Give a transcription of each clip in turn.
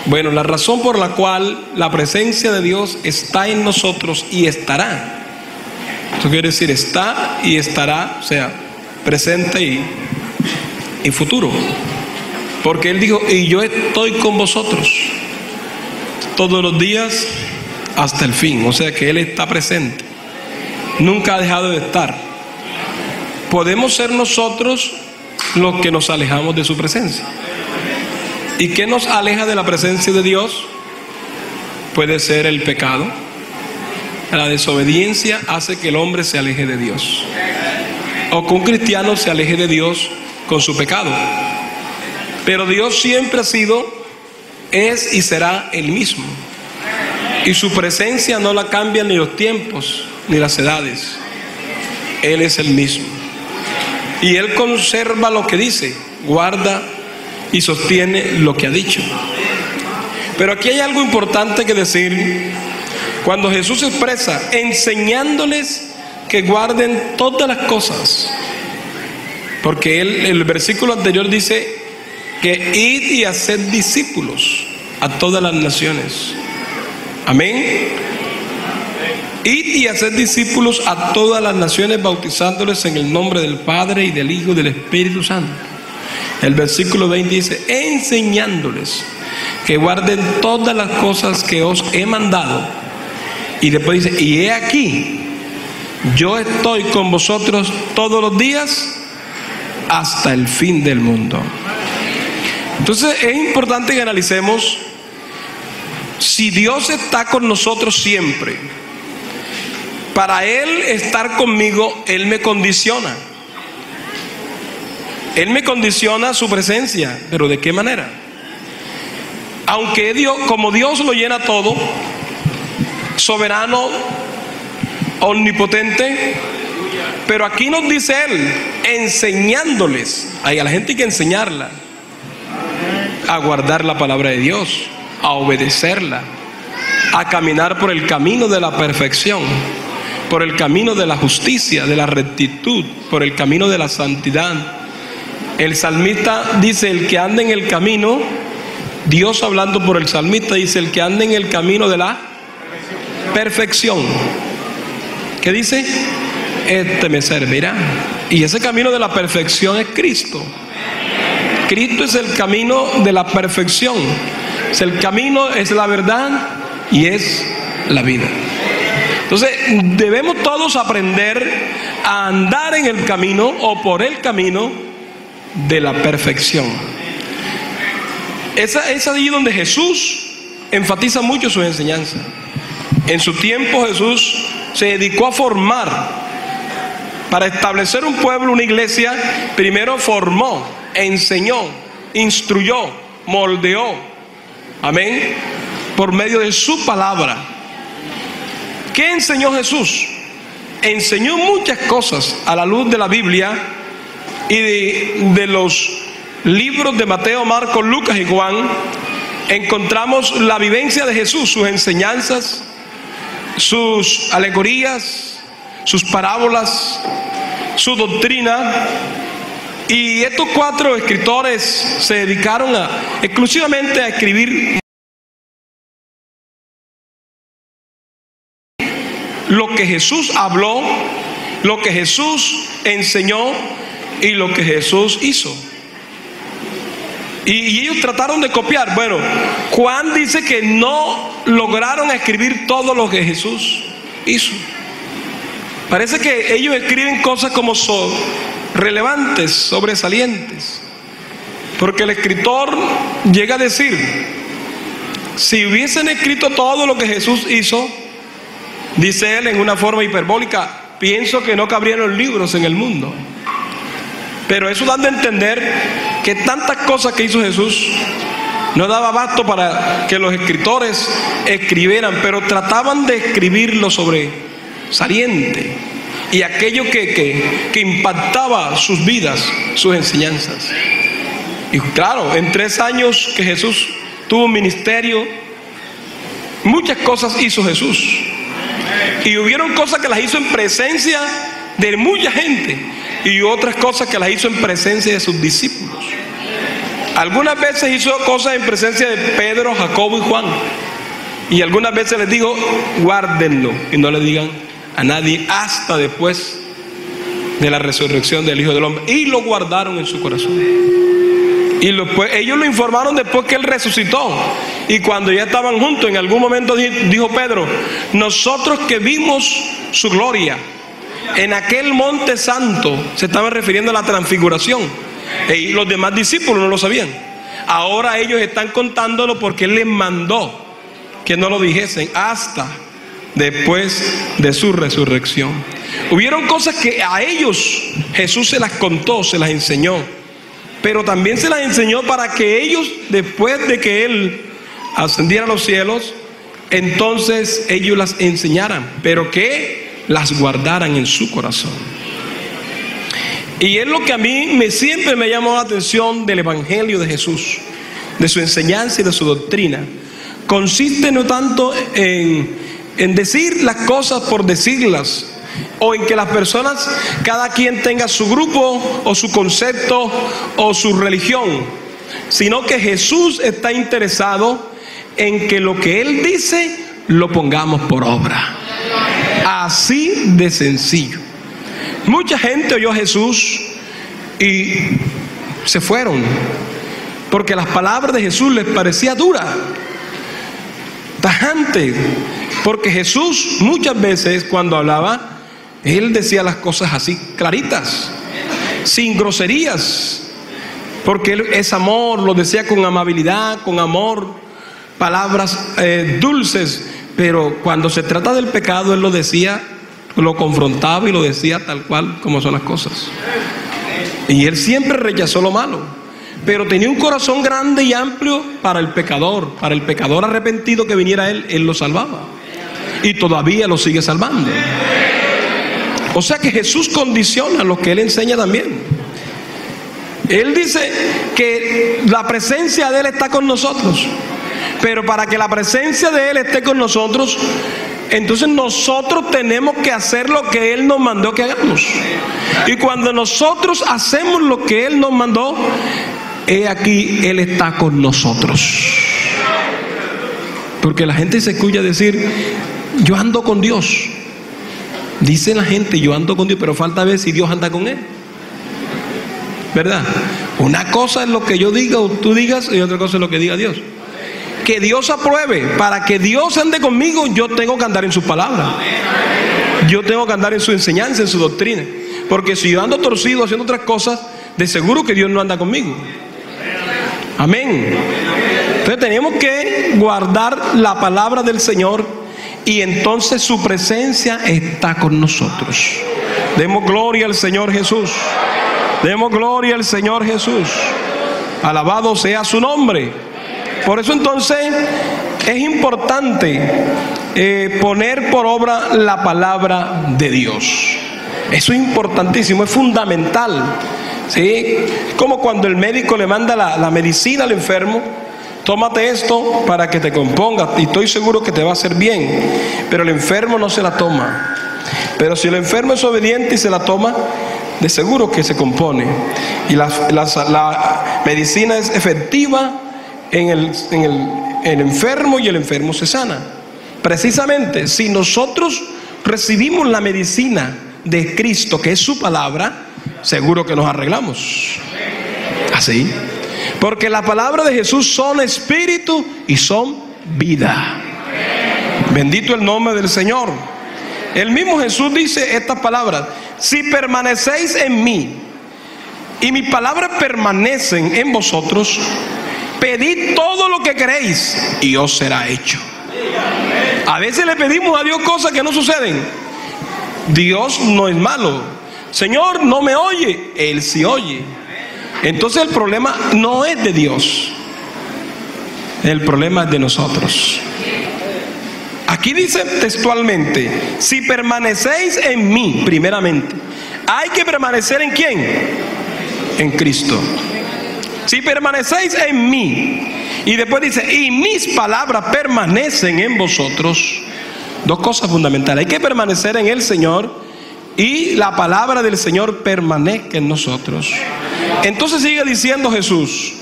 Bueno, la razón por la cual la presencia de Dios está en nosotros y estará. Eso quiere decir está y estará, o sea, presente y futuro. Porque Él dijo, y yo estoy con vosotros todos los días hasta el fin. O sea que Él está presente. Nunca ha dejado de estar. Podemos ser nosotros los que nos alejamos de su presencia. ¿Y qué nos aleja de la presencia de Dios? Puede ser el pecado. La desobediencia hace que el hombre se aleje de Dios. O que un cristiano se aleje de Dios con su pecado. Pero Dios siempre ha sido, es y será el mismo. Y su presencia no la cambian ni los tiempos ni las edades. Él es el mismo. Y Él conserva lo que dice, guarda y sostiene lo que ha dicho. Pero aquí hay algo importante que decir. Cuando Jesús expresa, enseñándoles que guarden todas las cosas. Porque el versículo anterior dice que id y haced discípulos a todas las naciones. Amén. Id y haced discípulos a todas las naciones, bautizándoles en el nombre del Padre y del Hijo y del Espíritu Santo. El versículo 20 dice, enseñándoles que guarden todas las cosas que os he mandado. Y después dice, y he aquí, yo estoy con vosotros todos los días hasta el fin del mundo. Entonces es importante que analicemos, si Dios está con nosotros siempre, para Él estar conmigo, Él me condiciona. Él me condiciona su presencia, pero ¿de qué manera? Aunque Dios, como Dios lo llena todo, soberano, omnipotente, pero aquí nos dice Él, enseñándoles, a la gente hay que enseñarla, a guardar la palabra de Dios, a obedecerla, a caminar por el camino de la perfección, por el camino de la justicia, de la rectitud, por el camino de la santidad. El salmista dice, el que anda en el camino, Dios hablando por el salmista dice, el que anda en el camino de la perfección. ¿Qué dice? Este me servirá. Y ese camino de la perfección es Cristo. Cristo es el camino de la perfección. Es el camino, es la verdad y es la vida. Entonces debemos todos aprender a andar en el camino o por el camino de la perfección. Es ahí donde Jesús enfatiza mucho su enseñanza. En su tiempo Jesús se dedicó a formar. Para establecer un pueblo, una iglesia, primero formó, enseñó, instruyó, moldeó. Amén. Por medio de su palabra. ¿Qué enseñó Jesús? Enseñó muchas cosas a la luz de la Biblia y de los libros de Mateo, Marcos, Lucas y Juan. Encontramos la vivencia de Jesús, sus enseñanzas, sus alegorías, sus parábolas, su doctrina. Y estos 4 escritores se dedicaron exclusivamente a escribir lo que Jesús habló, lo que Jesús enseñó y lo que Jesús hizo. Y ellos trataron de copiar. Bueno, Juan dice que no lograron escribir todo lo que Jesús hizo. Parece que ellos escriben cosas como son relevantes, sobresalientes. Porque el escritor llega a decir, si hubiesen escrito todo lo que Jesús hizo, dice él en una forma hiperbólica, pienso que no cabrían los libros en el mundo. Pero eso da a entender que tantas cosas que hizo Jesús no daba abasto para que los escritores escribieran, pero trataban de escribir lo sobresaliente y aquello que impactaba sus vidas, sus enseñanzas. Y claro, en 3 años que Jesús tuvo un ministerio, muchas cosas hizo Jesús. Y hubieron cosas que las hizo en presencia de mucha gente y otras cosas que las hizo en presencia de sus discípulos. Algunas veces hizo cosas en presencia de Pedro, Jacobo y Juan. Y algunas veces les digo, guárdenlo y no le digan a nadie hasta después de la resurrección del Hijo del Hombre. Y lo guardaron en su corazón. Y ellos lo informaron después que Él resucitó. Y cuando ya estaban juntos, en algún momento dijo Pedro, nosotros que vimos su gloria en aquel monte santo, se estaban refiriendo a la transfiguración. Y los demás discípulos no lo sabían. Ahora ellos están contándolo porque Él les mandó que no lo dijesen hasta después de su resurrección. Hubieron cosas que a ellos Jesús se las contó, se las enseñó, pero también se las enseñó para que ellos, después de que Él ascendiera a los cielos, entonces ellos las enseñaran, pero que las guardaran en su corazón. Y es lo que a mí siempre me llamó la atención del Evangelio de Jesús, de su enseñanza y de su doctrina. Consiste no tanto en decir las cosas por decirlas, o en que las personas, cada quien tenga su grupo o su concepto o su religión, sino que Jesús está interesado en que lo que Él dice lo pongamos por obra. Así de sencillo. Mucha gente oyó a Jesús y se fueron porque las palabras de Jesús les parecía dura, tajante, porque Jesús muchas veces cuando hablaba, Él decía las cosas así claritas, sin groserías, porque Él es amor, lo decía con amabilidad, con amor, palabras dulces, pero cuando se trata del pecado Él lo decía, lo confrontaba y lo decía tal cual como son las cosas. Y Él siempre rechazó lo malo, pero tenía un corazón grande y amplio para el pecador arrepentido que viniera a Él lo salvaba y todavía lo sigue salvando. O sea que Jesús condiciona lo que Él enseña también. Él dice que la presencia de Él está con nosotros, pero para que la presencia de Él esté con nosotros, entonces nosotros tenemos que hacer lo que Él nos mandó que hagamos. Y cuando nosotros hacemos lo que Él nos mandó, he aquí Él está con nosotros. Porque la gente se escucha decir, yo ando con Dios. Dice la gente, yo ando con Dios, pero falta ver si Dios anda con él, ¿verdad? Una cosa es lo que yo diga o tú digas, y otra cosa es lo que diga Dios. Que Dios apruebe. Para que Dios ande conmigo, yo tengo que andar en sus palabras, yo tengo que andar en su enseñanza, en su doctrina. Porque si yo ando torcido haciendo otras cosas, de seguro que Dios no anda conmigo. Amén. Entonces tenemos que guardar la palabra del Señor, y entonces su presencia está con nosotros. Demos gloria al Señor Jesús. Demos gloria al Señor Jesús. Alabado sea su nombre. Por eso entonces es importante poner por obra la palabra de Dios. Eso es importantísimo, es fundamental, ¿sí? Como cuando el médico le manda la medicina al enfermo. Tómate esto para que te compongas y estoy seguro que te va a hacer bien. Pero el enfermo no se la toma. Pero si el enfermo es obediente y se la toma, de seguro que se compone. Y la medicina es efectiva en el enfermo, y el enfermo se sana. Precisamente, si nosotros recibimos la medicina de Cristo, que es su palabra, seguro que nos arreglamos. Así. Porque la palabra de Jesús son espíritu y son vida. Bendito el nombre del Señor. El mismo Jesús dice estas palabras: si permanecéis en mí y mis palabras permanecen en vosotros, pedid todo lo que queréis y os será hecho. A veces le pedimos a Dios cosas que no suceden. Dios no es malo. Señor, no me oye. Él sí oye. Entonces el problema no es de Dios, el problema es de nosotros. Aquí dice textualmente: si permanecéis en mí, primeramente. Hay que permanecer ¿en quién? En Cristo. Si permanecéis en mí, y después dice, y mis palabras permanecen en vosotros. Dos cosas fundamentales: hay que permanecer en el Señor, y la palabra del Señor permanezca en nosotros. Entonces sigue diciendo Jesús: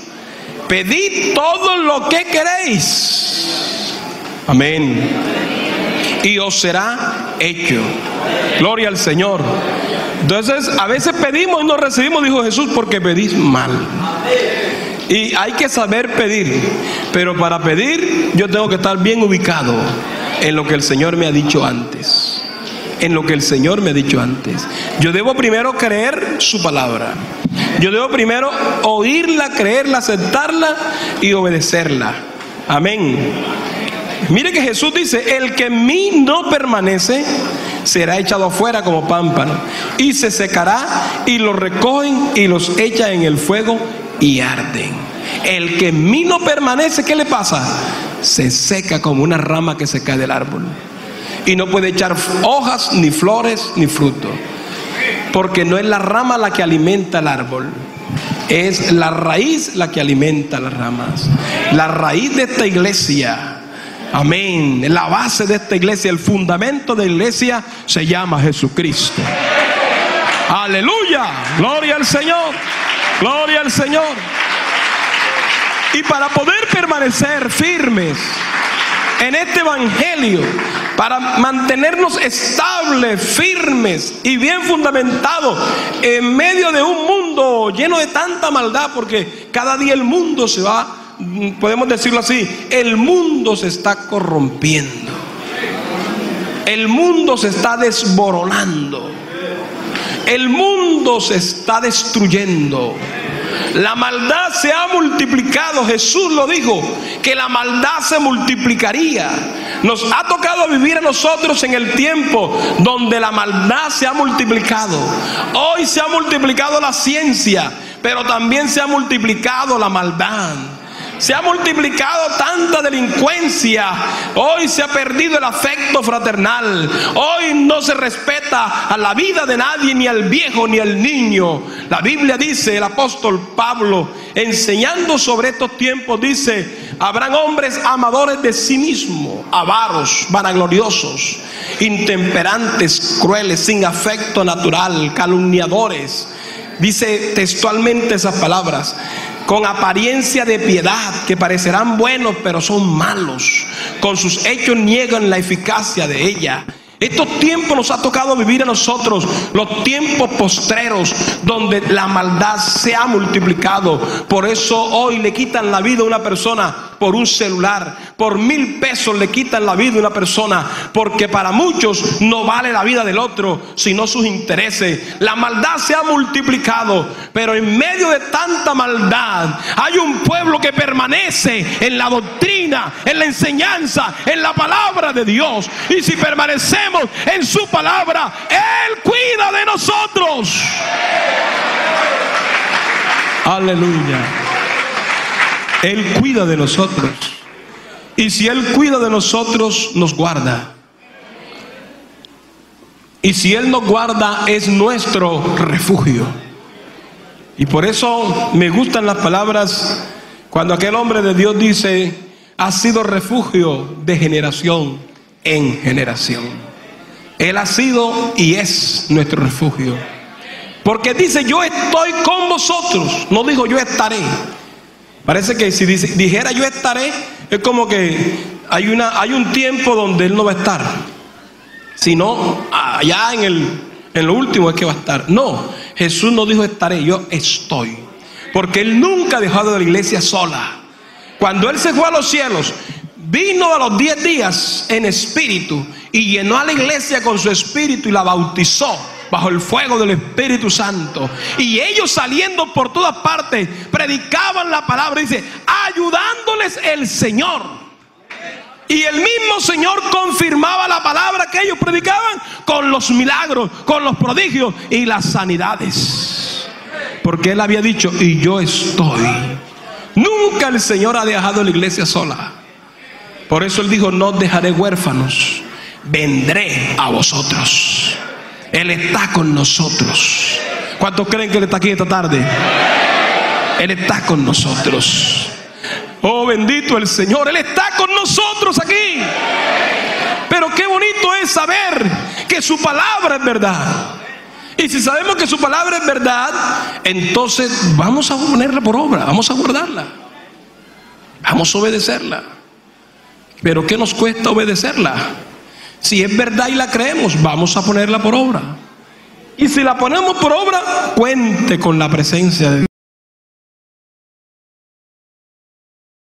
pedid todo lo que queréis. Amén. Y os será hecho. Gloria al Señor. Entonces, a veces pedimos y no recibimos, dijo Jesús, porque pedís mal. Y hay que saber pedir. Pero para pedir, yo tengo que estar bien ubicado en lo que el Señor me ha dicho antes. En lo que el Señor me ha dicho antes. Yo debo primero creer su palabra. Yo debo primero oírla, creerla, aceptarla y obedecerla. Amén. Mire que Jesús dice: el que en mí no permanece será echado afuera como pámpano, y se secará, y los recogen y los echan en el fuego y arden. El que en mí no permanece, ¿qué le pasa? Se seca como una rama que se cae del árbol, y no puede echar hojas, ni flores, ni fruto, porque no es la rama la que alimenta el árbol, es la raíz la que alimenta las ramas. La raíz de esta iglesia, amén, la base de esta iglesia, el fundamento de la iglesia se llama Jesucristo. Aleluya, gloria al Señor, gloria al Señor. Y para poder permanecer firmes en este evangelio, para mantenernos estables, firmes y bien fundamentados en medio de un mundo lleno de tanta maldad, porque cada día el mundo se va, podemos decirlo así, el mundo se está corrompiendo, el mundo se está desboronando, el mundo se está destruyendo. La maldad se ha multiplicado. Jesús lo dijo, que la maldad se multiplicaría. Nos ha tocado vivir a nosotros en el tiempo donde la maldad se ha multiplicado. Hoy se ha multiplicado la ciencia, pero también se ha multiplicado la maldad. Se ha multiplicado tanta delincuencia. Hoy se ha perdido el afecto fraternal. Hoy no se respeta a la vida de nadie, ni al viejo ni al niño. La Biblia dice, el apóstol Pablo, enseñando sobre estos tiempos, dice: habrán hombres amadores de sí mismos, avaros, vanagloriosos, intemperantes, crueles, sin afecto natural, calumniadores. Dice textualmente esas palabras: con apariencia de piedad, que parecerán buenos, pero son malos. Con sus hechos niegan la eficacia de ella. Estos tiempos nos ha tocado vivir a nosotros, los tiempos postreros, donde la maldad se ha multiplicado. Por eso hoy le quitan la vida a una persona por un celular. Por 1,000 pesos le quitan la vida a una persona, porque para muchos no vale la vida del otro, sino sus intereses. La maldad se ha multiplicado, pero en medio de tanta maldad hay un pueblo que permanece en la doctrina, en la enseñanza, en la palabra de Dios. Y si permanecemos en su palabra, Él cuida de nosotros. Aleluya. Él cuida de nosotros. Y si Él cuida de nosotros, nos guarda. Y si Él nos guarda, es nuestro refugio. Y por eso me gustan las palabras cuando aquel hombre de Dios dice: ha sido refugio de generación en generación. Él ha sido y es nuestro refugio. Porque dice: yo estoy con vosotros. No dijo yo estaré. Parece que si dijera yo estaré, es como que hay un tiempo donde Él no va a estar, sino allá en lo último es que va a estar. No, Jesús no dijo estaré, yo estoy. Porque Él nunca ha dejado a la iglesia sola. Cuando Él se fue a los cielos, vino a los 10 días en espíritu y llenó a la iglesia con su espíritu y la bautizó bajo el fuego del Espíritu Santo. Y ellos, saliendo por todas partes, predicaban la palabra, dice, ayudándoles el Señor. Y el mismo Señor confirmaba la palabra que ellos predicaban con los milagros, con los prodigios y las sanidades. Porque Él había dicho: y yo estoy. Nunca el Señor ha dejado la iglesia sola. Por eso Él dijo: no os dejaré huérfanos, vendré a vosotros. Él está con nosotros. ¿Cuántos creen que Él está aquí esta tarde? Él está con nosotros. Oh, bendito el Señor. Él está con nosotros aquí. Pero qué bonito es saber que su palabra es verdad. Y si sabemos que su palabra es verdad, entonces vamos a ponerla por obra, vamos a guardarla. Vamos a obedecerla. Pero ¿qué nos cuesta obedecerla? Si es verdad y la creemos, vamos a ponerla por obra. Y si la ponemos por obra, cuente con la presencia de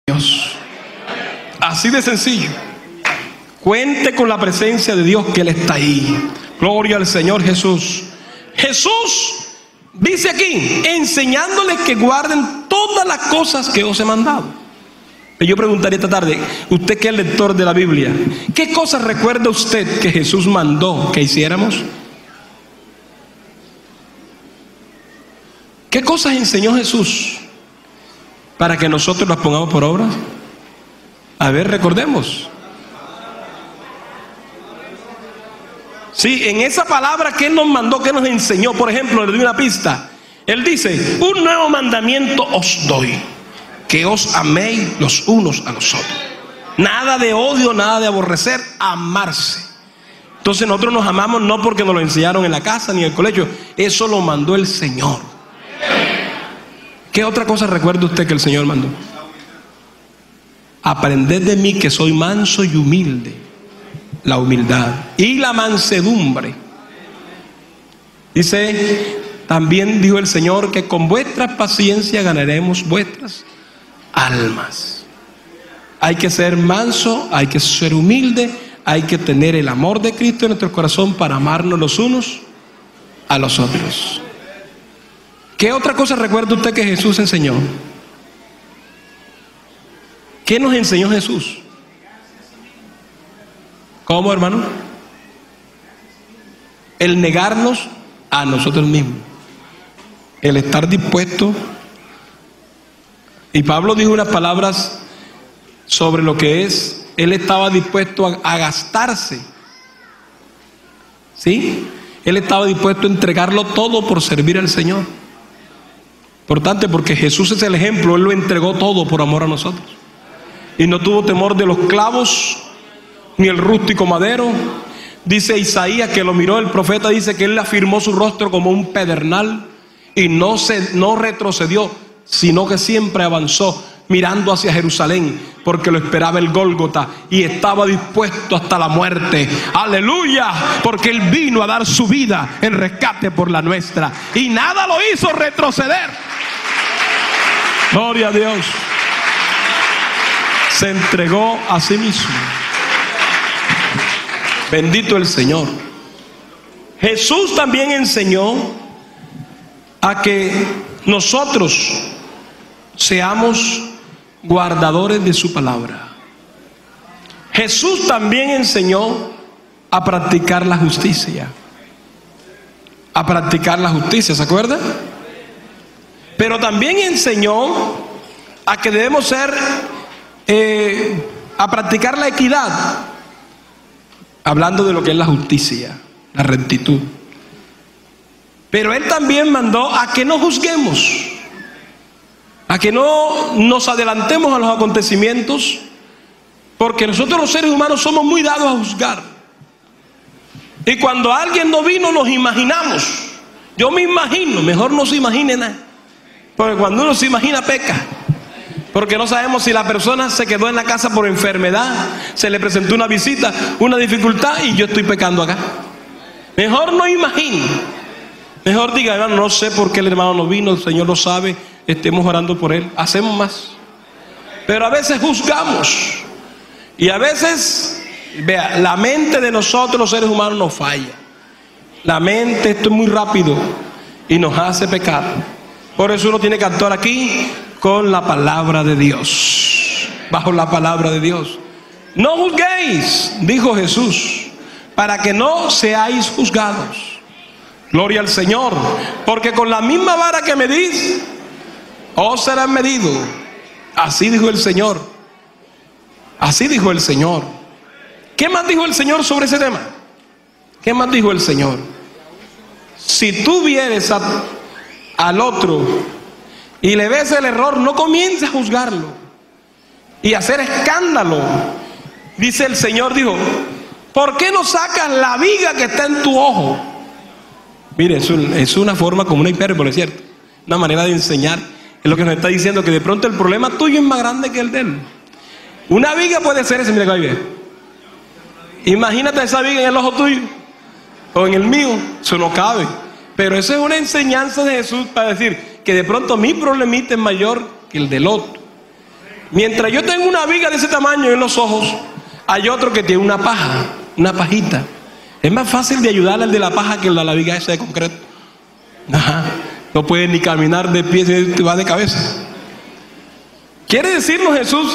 Dios. Así de sencillo. Cuente con la presencia de Dios, que Él está ahí. Gloria al Señor Jesús. Jesús dice aquí, enseñándoles que guarden todas las cosas que os he mandado. Y yo preguntaría esta tarde, usted que es lector de la Biblia, ¿qué cosas recuerda usted que Jesús mandó que hiciéramos? ¿Qué cosas enseñó Jesús para que nosotros las pongamos por obra? A ver, recordemos. Sí, en esa palabra que Él nos mandó, que nos enseñó, por ejemplo, le doy una pista. Él dice, un nuevo mandamiento os doy, que os améis los unos a los otros. Nada de odio, nada de aborrecer, amarse. Entonces nosotros nos amamos no porque nos lo enseñaron en la casa ni en el colegio, eso lo mandó el Señor. ¿Qué otra cosa recuerda usted que el Señor mandó? Aprended de mí que soy manso y humilde. La humildad y la mansedumbre. Dice, también dijo el Señor que con vuestra paciencia ganaremos vuestras almas. Hay que ser manso, hay que ser humilde, hay que tener el amor de Cristo en nuestro corazón para amarnos los unos a los otros. ¿Qué otra cosa recuerda usted que Jesús enseñó? ¿Qué nos enseñó Jesús? ¿Cómo, hermano? El negarnos a nosotros mismos. El estar dispuesto. Y Pablo dijo unas palabras sobre lo que es. Él estaba dispuesto a gastarse. ¿Sí? Él estaba dispuesto a entregarlo todo por servir al Señor. Por tanto, porque Jesús es el ejemplo, Él lo entregó todo por amor a nosotros. Y no tuvo temor de los clavos, ni el rústico madero. Dice Isaías, que lo miró el profeta, dice que Él le afirmó su rostro como un pedernal y no retrocedió, sino que siempre avanzó mirando hacia Jerusalén, porque lo esperaba el Gólgota y estaba dispuesto hasta la muerte. Aleluya, porque Él vino a dar su vida en rescate por la nuestra y nada lo hizo retroceder. Gloria a Dios. Se entregó a sí mismo. Bendito el Señor. Jesús también enseñó a que nosotros seamos guardadores de su palabra. Jesús también enseñó a practicar la justicia. A practicar la justicia, ¿se acuerda? Pero también enseñó a que debemos ser, a practicar la equidad. Hablando de lo que es la justicia, la rectitud. Pero Él también mandó a que no juzguemos, a que no nos adelantemos a los acontecimientos, porque nosotros los seres humanos somos muy dados a juzgar. Y cuando alguien no vino, nos imaginamos. Yo me imagino, mejor no se imagine nada, porque cuando uno se imagina peca. Porque no sabemos si la persona se quedó en la casa por enfermedad, se le presentó una visita, una dificultad y yo estoy pecando acá. Mejor no imagine. Mejor diga, hermano, no sé por qué el hermano no vino, el Señor lo sabe, estemos orando por él. Hacemos más. Pero a veces juzgamos. Y a veces, vea, la mente de nosotros los seres humanos nos falla. La mente, esto es muy rápido y nos hace pecar. Por eso uno tiene que actuar aquí con la palabra de Dios, bajo la palabra de Dios. No juzguéis, dijo Jesús, para que no seáis juzgados. Gloria al Señor, porque con la misma vara que medís, os serán medidos. Así dijo el Señor. Así dijo el Señor. ¿Qué más dijo el Señor sobre ese tema? ¿Qué más dijo el Señor? Si tú vienes al otro y le ves el error, no comiences a juzgarlo y hacer escándalo. Dice el Señor, dijo, ¿por qué no sacas la viga que está en tu ojo? Mire, es una forma como una hipérbole, ¿cierto? Una manera de enseñar Es lo que nos está diciendo, que de pronto el problema tuyo es más grande que el de él. Una viga puede ser ese, mira que ahí ve. Imagínate esa viga en el ojo tuyo o en el mío, eso no cabe. Pero eso es una enseñanza de Jesús para decir que de pronto mi problemita es mayor que el del otro. Mientras yo tengo una viga de ese tamaño en los ojos, hay otro que tiene una paja, una pajita. Es más fácil de ayudarle al de la paja que el de la viga esa de concreto. Ajá. No puede ni caminar de pie, se va de cabeza. Quiere decirnos Jesús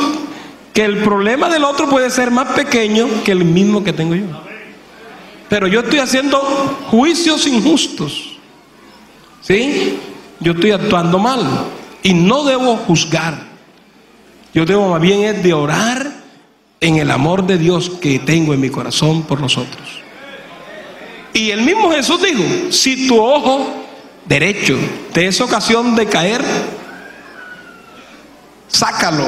que el problema del otro puede ser más pequeño que el mismo que tengo yo. Pero yo estoy haciendo juicios injustos, ¿sí? Yo estoy actuando mal y no debo juzgar. Yo debo más bien es de orar en el amor de Dios que tengo en mi corazón por nosotros. Y el mismo Jesús dijo, si tu ojo derecho te es ocasión de caer, sácalo.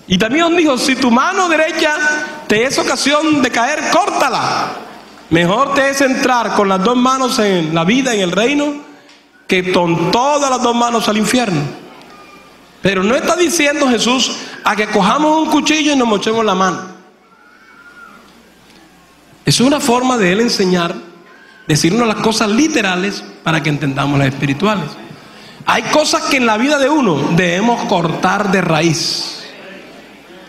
Y también dijo, si tu mano derecha te es ocasión de caer, córtala. Mejor te es entrar con las dos manos en la vida, en el reino, que con todas las dos manos al infierno. Pero no está diciendo Jesús a que cojamos un cuchillo y nos mochemos la mano. Es una forma de él enseñar, decirnos las cosas literales para que entendamos las espirituales. Hay cosas que en la vida de uno debemos cortar de raíz.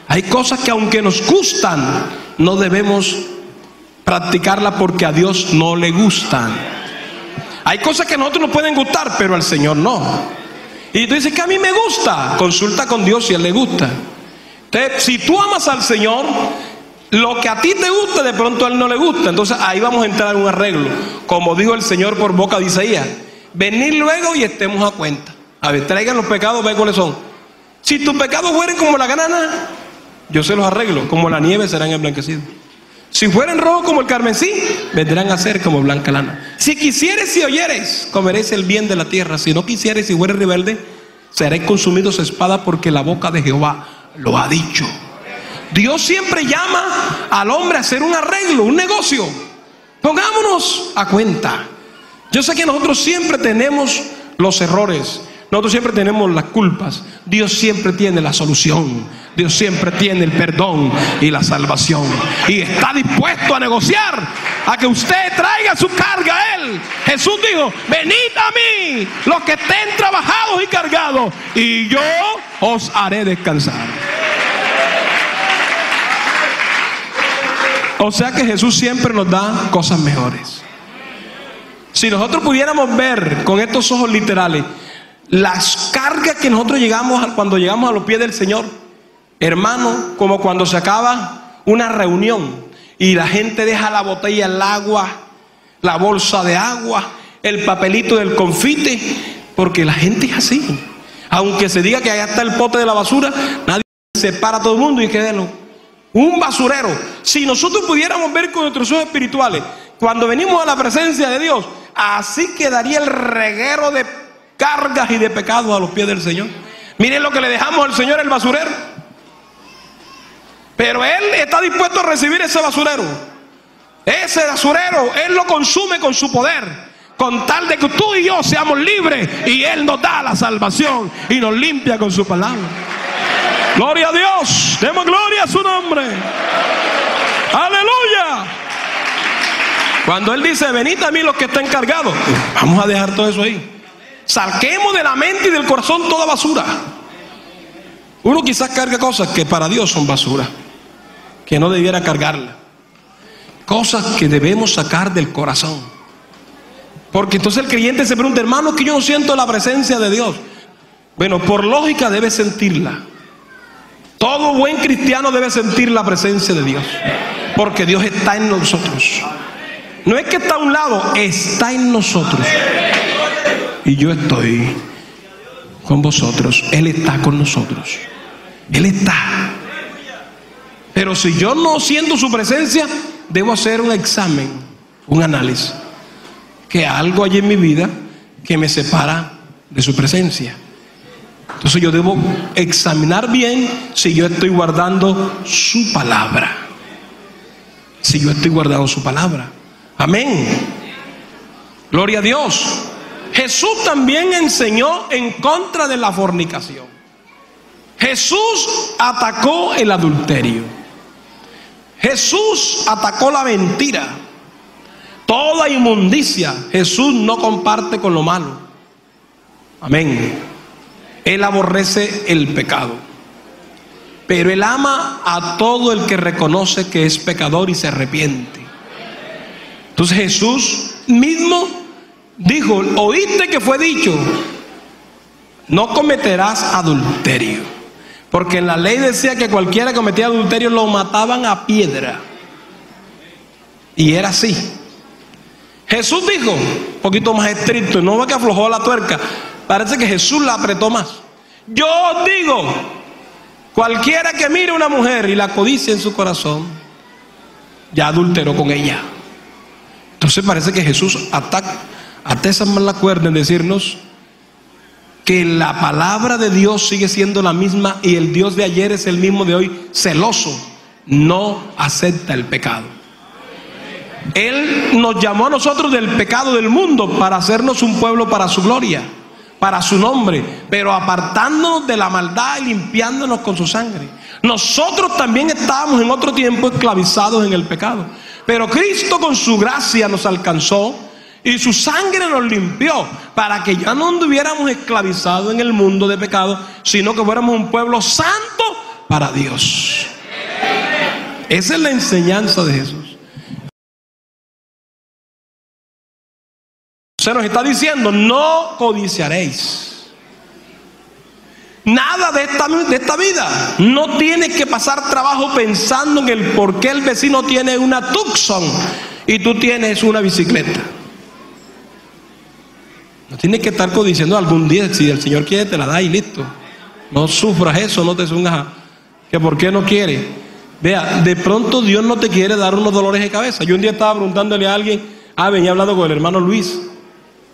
Hay cosas que aunque nos gustan, no debemos practicarlas porque a Dios no le gustan. Hay cosas que a nosotros nos pueden gustar, pero al Señor no. Y tú dices que a mí me gusta, consulta con Dios si a Él le gusta. Entonces, si tú amas al Señor, lo que a ti te gusta, de pronto a Él no le gusta. Entonces ahí vamos a entrar en un arreglo. Como dijo el Señor por boca de Isaías, venid luego y estemos a cuenta. A ver, traigan los pecados, ve cuáles son. Si tus pecados fueren como la grana, yo se los arreglo, como la nieve serán emblanquecidos. Si fueren rojos como el carmesí, vendrán a ser como blanca lana. Si quisieres y oyeres, comeréis el bien de la tierra. Si no quisieres y fueres rebelde, seréis consumidos a espada, porque la boca de Jehová lo ha dicho. Dios siempre llama al hombre a hacer un arreglo, un negocio. Pongámonos a cuenta. Yo sé que nosotros siempre tenemos los errores, nosotros siempre tenemos las culpas. Dios siempre tiene la solución. Dios siempre tiene el perdón y la salvación. Y está dispuesto a negociar, a que usted traiga su carga a Él. Jesús dijo, venid a mí los que estén trabajados y cargados, y yo os haré descansar. O sea que Jesús siempre nos da cosas mejores. Si nosotros pudiéramos ver con estos ojos literales las cargas que nosotros cuando llegamos a los pies del Señor, hermano, como cuando se acaba una reunión y la gente deja la botella, el agua, la bolsa de agua, el papelito del confite, porque la gente es así. Aunque se diga que allá está el pote de la basura, nadie separa a todo el mundo y quédelo. Un basurero. Si nosotros pudiéramos ver con nuestros ojos espirituales, cuando venimos a la presencia de Dios, así quedaría el reguero de cargas y de pecados a los pies del Señor. Miren lo que le dejamos al Señor, el basurero. Pero Él está dispuesto a recibir ese basurero. Ese basurero Él lo consume con su poder, con tal de que tú y yo seamos libres, y Él nos da la salvación y nos limpia con su palabra. Gloria a Dios, demos gloria a su nombre. Aleluya. Cuando Él dice, venid a mí los que estén cargados, vamos a dejar todo eso ahí. Saquemos de la mente y del corazón toda basura. Uno quizás carga cosas que para Dios son basura, que no debiera cargarla. Cosas que debemos sacar del corazón. Porque entonces el creyente se pregunta, hermano, que yo no siento la presencia de Dios. Bueno, por lógica debe sentirla. Todo buen cristiano debe sentir la presencia de Dios, porque Dios está en nosotros. No es que está a un lado, está en nosotros. Y yo estoy con vosotros. Él está con nosotros. Él está. Pero si yo no siento su presencia, debo hacer un examen, un análisis, que algo hay en mi vida que me separa de su presencia. Entonces yo debo examinar bien si yo estoy guardando su palabra. Si yo estoy guardando su palabra. Amén. Gloria a Dios. Jesús también enseñó en contra de la fornicación. Jesús atacó el adulterio. Jesús atacó la mentira. Toda inmundicia Jesús no comparte con lo malo. Amén. Él aborrece el pecado, pero Él ama a todo el que reconoce que es pecador y se arrepiente. Entonces Jesús mismo dijo: oíste que fue dicho, no cometerás adulterio. Porque en la ley decía que cualquiera que cometía adulterio lo mataban a piedra. Y era así. Jesús dijo, un poquito más estricto, no ve que aflojó la tuerca. Parece que Jesús la apretó más. Yo os digo, cualquiera que mire a una mujer y la codicia en su corazón, ya adulteró con ella. Entonces parece que Jesús atesa más la cuerda en decirnos que la palabra de Dios sigue siendo la misma y el Dios de ayer es el mismo de hoy, celoso, no acepta el pecado. Él nos llamó a nosotros del pecado del mundo para hacernos un pueblo para su gloria, para su nombre, pero apartándonos de la maldad y limpiándonos con su sangre. Nosotros también estábamos en otro tiempo esclavizados en el pecado, pero Cristo con su gracia nos alcanzó y su sangre nos limpió para que ya no anduviéramos esclavizados en el mundo de pecado, sino que fuéramos un pueblo santo para Dios. Esa es la enseñanza de Jesús. Se nos está diciendo: no codiciaréis nada de esta vida. No tienes que pasar trabajo pensando en el por qué el vecino tiene una Tucson y tú tienes una bicicleta. No tienes que estar codiciando algún día. Si el Señor quiere, te la da y listo. No sufras eso, no te sungas que por qué no quiere. Vea, de pronto Dios no te quiere dar unos dolores de cabeza. Yo un día estaba preguntándole a alguien, venía hablando con el hermano Luis,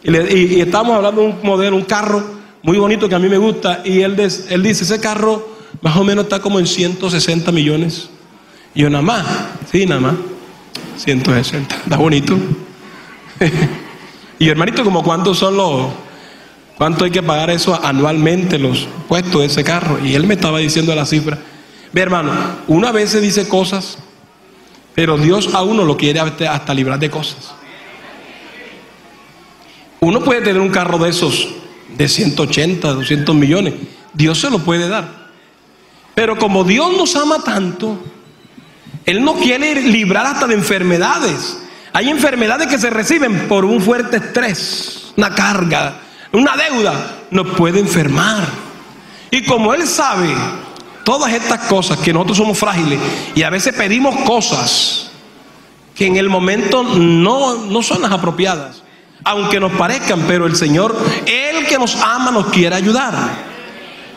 y estábamos hablando de un modelo, un carro muy bonito que a mí me gusta, y él dice, ese carro más o menos está como en 160 millones. Y yo, nada más, sí, nada más, 160, está bonito. Y hermanito, como cuánto hay que pagar eso anualmente, los impuestos de ese carro. Y él me estaba diciendo la cifra. Ve, hermano, una vez se dice cosas, pero Dios a uno lo quiere hasta librar de cosas. Uno puede tener un carro de esos de 180, 200 millones. Dios se lo puede dar. Pero como Dios nos ama tanto, Él nos quiere librar hasta de enfermedades. Hay enfermedades que se reciben por un fuerte estrés, una carga, una deuda, nos puede enfermar. Y como Él sabe todas estas cosas, que nosotros somos frágiles y a veces pedimos cosas que en el momento no son las apropiadas, aunque nos parezcan, pero el Señor, Él que nos ama, nos quiere ayudar.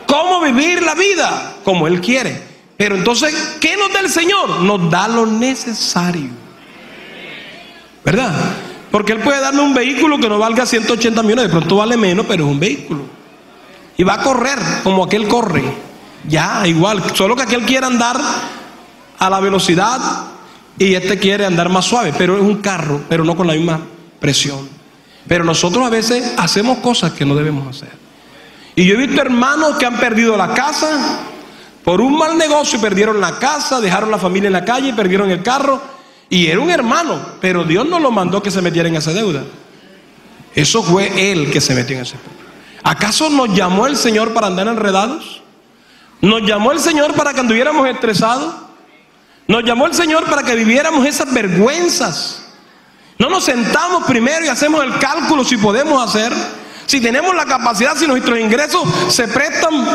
¿Cómo vivir la vida? Como Él quiere. Pero entonces, ¿qué nos da el Señor? Nos da lo necesario, ¿verdad? Porque Él puede darme un vehículo que no valga 180 millones, de pronto vale menos, pero es un vehículo. Y va a correr como aquel corre. Ya, igual, solo que aquel quiere andar a la velocidad y este quiere andar más suave, pero es un carro, pero no con la misma presión. Pero nosotros a veces hacemos cosas que no debemos hacer. Y yo he visto hermanos que han perdido la casa por un mal negocio, perdieron la casa, dejaron la familia en la calle, perdieron el carro. Y era un hermano, pero Dios no lo mandó que se metiera en esa deuda. Eso fue él que se metió en ese problema. ¿Acaso nos llamó el Señor para andar enredados? ¿Nos llamó el Señor para que anduviéramos estresados? ¿Nos llamó el Señor para que viviéramos esas vergüenzas? ¿No nos sentamos primero y hacemos el cálculo si podemos hacer? Si tenemos la capacidad, si nuestros ingresos se prestan.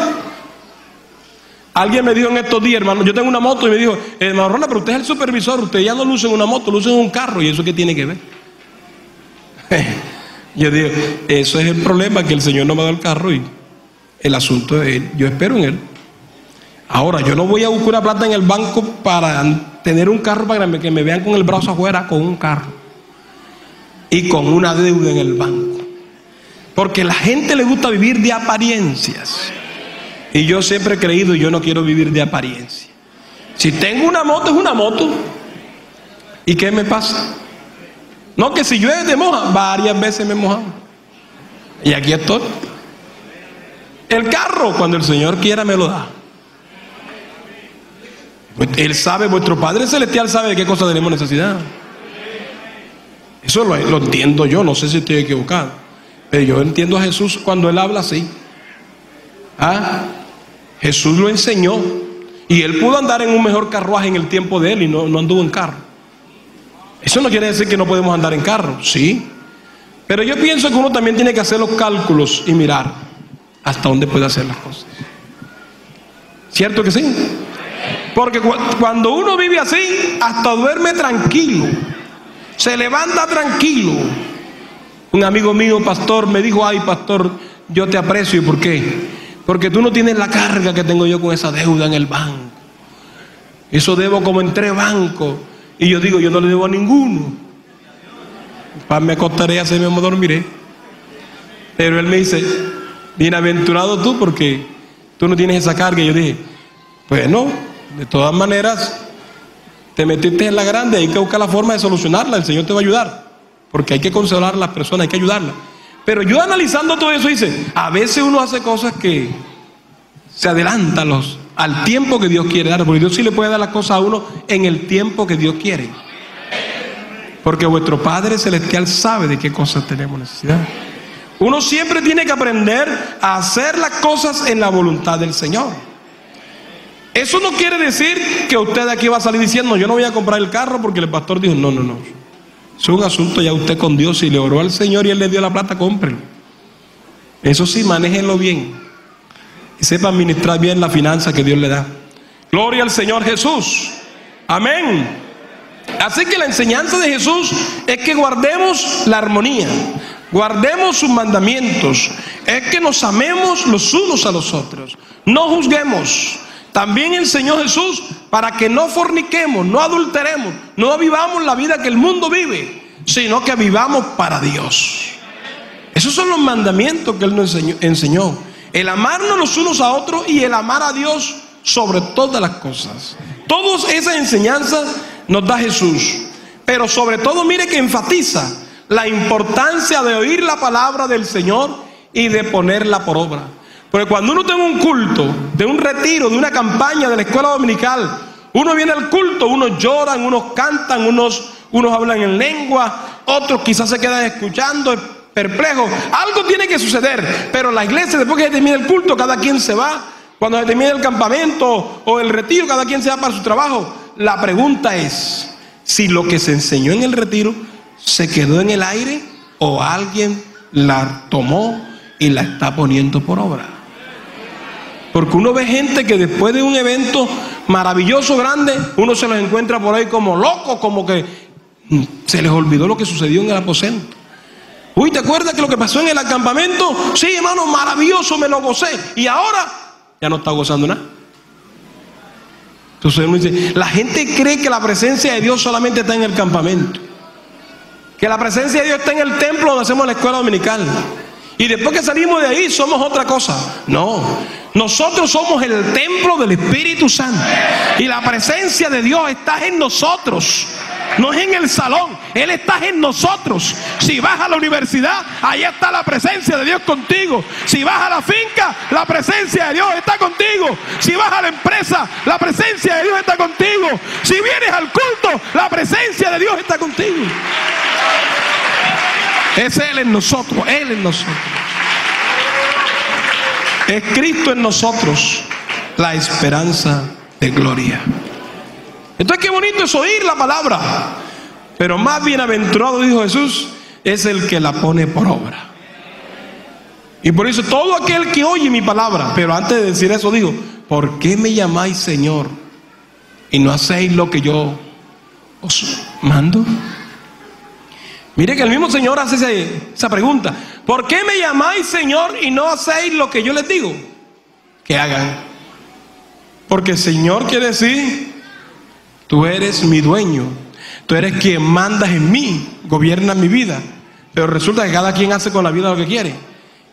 Alguien me dijo en estos días, hermano, yo tengo una moto, y me dijo, hermano Ronald, pero usted es el supervisor, usted ya no luce en una moto, luce en un carro. ¿Y eso qué tiene que ver? Yo digo, eso es el problema, que el Señor no me da el carro y el asunto es él. Yo espero en Él. Ahora, yo no voy a buscar una plata en el banco para tener un carro, para que me vean con el brazo afuera con un carro y con una deuda en el banco. Porque a la gente le gusta vivir de apariencias. Y yo siempre he creído, y yo no quiero vivir de apariencia. Si tengo una moto, es una moto. ¿Y qué me pasa? No, que si llueve te moja. Varias veces me he mojado. Y aquí estoy. El carro, cuando el Señor quiera, me lo da. Él sabe, vuestro Padre Celestial sabe de qué cosa tenemos necesidad. Eso lo entiendo yo, no sé si estoy equivocado, pero yo entiendo a Jesús cuando Él habla así. Jesús lo enseñó y Él pudo andar en un mejor carruaje en el tiempo de Él y no anduvo en carro. Eso no quiere decir que no podemos andar en carro, sí, pero yo pienso que uno también tiene que hacer los cálculos y mirar hasta dónde puede hacer las cosas. ¿Cierto que sí? Porque cuando uno vive así, hasta duerme tranquilo, se levanta tranquilo. Un amigo mío, pastor, me dijo: ay, pastor, yo te aprecio. ¿Por qué? Porque tú no tienes la carga que tengo yo con esa deuda en el banco. Eso debo como en 3 bancos. Y yo digo: yo no le debo a ninguno. Me acostaré y así mismo dormiré. Pero él me dice: bienaventurado tú, porque tú no tienes esa carga. Y yo dije: bueno, de todas maneras, te metiste en la grande, hay que buscar la forma de solucionarla. El Señor te va a ayudar, porque hay que consolar a las personas, hay que ayudarlas. Pero yo, analizando todo eso, dice: a veces uno hace cosas que se adelantan al tiempo que Dios quiere dar, porque Dios sí le puede dar las cosas a uno en el tiempo que Dios quiere, porque vuestro Padre Celestial sabe de qué cosas tenemos necesidad. Uno siempre tiene que aprender a hacer las cosas en la voluntad del Señor. Eso no quiere decir que usted de aquí va a salir diciendo: yo no voy a comprar el carro porque el pastor dijo. No. Es un asunto ya usted con Dios. Si le oró al Señor y Él le dio la plata, cómprelo. Eso sí, manéjenlo bien y sepa administrar bien la finanza que Dios le da. Gloria al Señor Jesús. Amén. Así que la enseñanza de Jesús es que guardemos la armonía, guardemos sus mandamientos, es que nos amemos los unos a los otros, no juzguemos. También enseñó Jesús para que no forniquemos, no adulteremos, no vivamos la vida que el mundo vive, sino que vivamos para Dios. Esos son los mandamientos que Él nos enseñó. El amarnos los unos a otros y el amar a Dios sobre todas las cosas. Todas esas enseñanzas nos da Jesús. Pero sobre todo, mire que enfatiza la importancia de oír la palabra del Señor y de ponerla por obra. Porque cuando uno tiene un culto, de un retiro, de una campaña de la escuela dominical, uno viene al culto, unos lloran, unos cantan, unos hablan en lengua, otros quizás se quedan escuchando, perplejos. Algo tiene que suceder, pero la iglesia, después que se termina el culto, cada quien se va. Cuando se termina el campamento o el retiro, cada quien se va para su trabajo. La pregunta es si lo que se enseñó en el retiro se quedó en el aire o alguien la tomó y la está poniendo por obra. Porque uno ve gente que después de un evento maravilloso, grande, uno se los encuentra por ahí como locos, como que se les olvidó lo que sucedió en el aposento. Uy, ¿te acuerdas que lo que pasó en el campamento? Sí, hermano, maravilloso, me lo gocé. Y ahora ya no está gozando nada. Entonces uno dice, la gente cree que la presencia de Dios solamente está en el campamento, que la presencia de Dios está en el templo donde hacemos la escuela dominical, y después que salimos de ahí somos otra cosa. No, nosotros somos el templo del Espíritu Santo y la presencia de Dios está en nosotros. No es en el salón, Él está en nosotros. Si vas a la universidad, ahí está la presencia de Dios contigo. Si vas a la finca, la presencia de Dios está contigo. Si vas a la empresa, la presencia de Dios está contigo. Si vienes al culto, la presencia de Dios está contigo. Es Él en nosotros, Él en nosotros. Es Cristo en nosotros, la esperanza de gloria. Entonces qué bonito es oír la palabra, pero más bienaventurado, dijo Jesús, es el que la pone por obra. Y por eso todo aquel que oye mi palabra, pero antes de decir eso dijo, ¿por qué me llamáis Señor y no hacéis lo que yo os mando? Mire que el mismo Señor hace esa pregunta. ¿Por qué me llamáis Señor y no hacéis lo que yo les digo que hagan? Porque Señor quiere decir, tú eres mi dueño, tú eres quien mandas en mí, gobiernas mi vida. Pero resulta que cada quien hace con la vida lo que quiere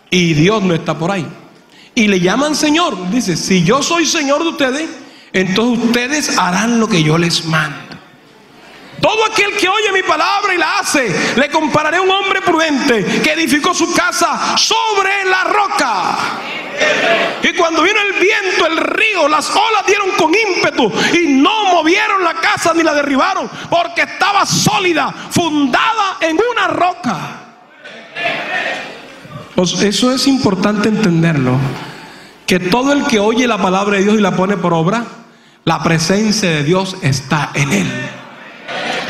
y Dios no está por ahí. Y le llaman Señor. Dice, si yo soy Señor de ustedes, entonces ustedes harán lo que yo les mando. Todo aquel que oye mi palabra y la hace, le compararé a un hombre prudente que edificó su casa sobre la roca. Y cuando vino el viento, el río, las olas dieron con ímpetu y no movieron la casa ni la derribaron, porque estaba sólida, fundada en una roca. Pues eso es importante entenderlo, que todo el que oye la palabra de Dios y la pone por obra, la presencia de Dios está en él.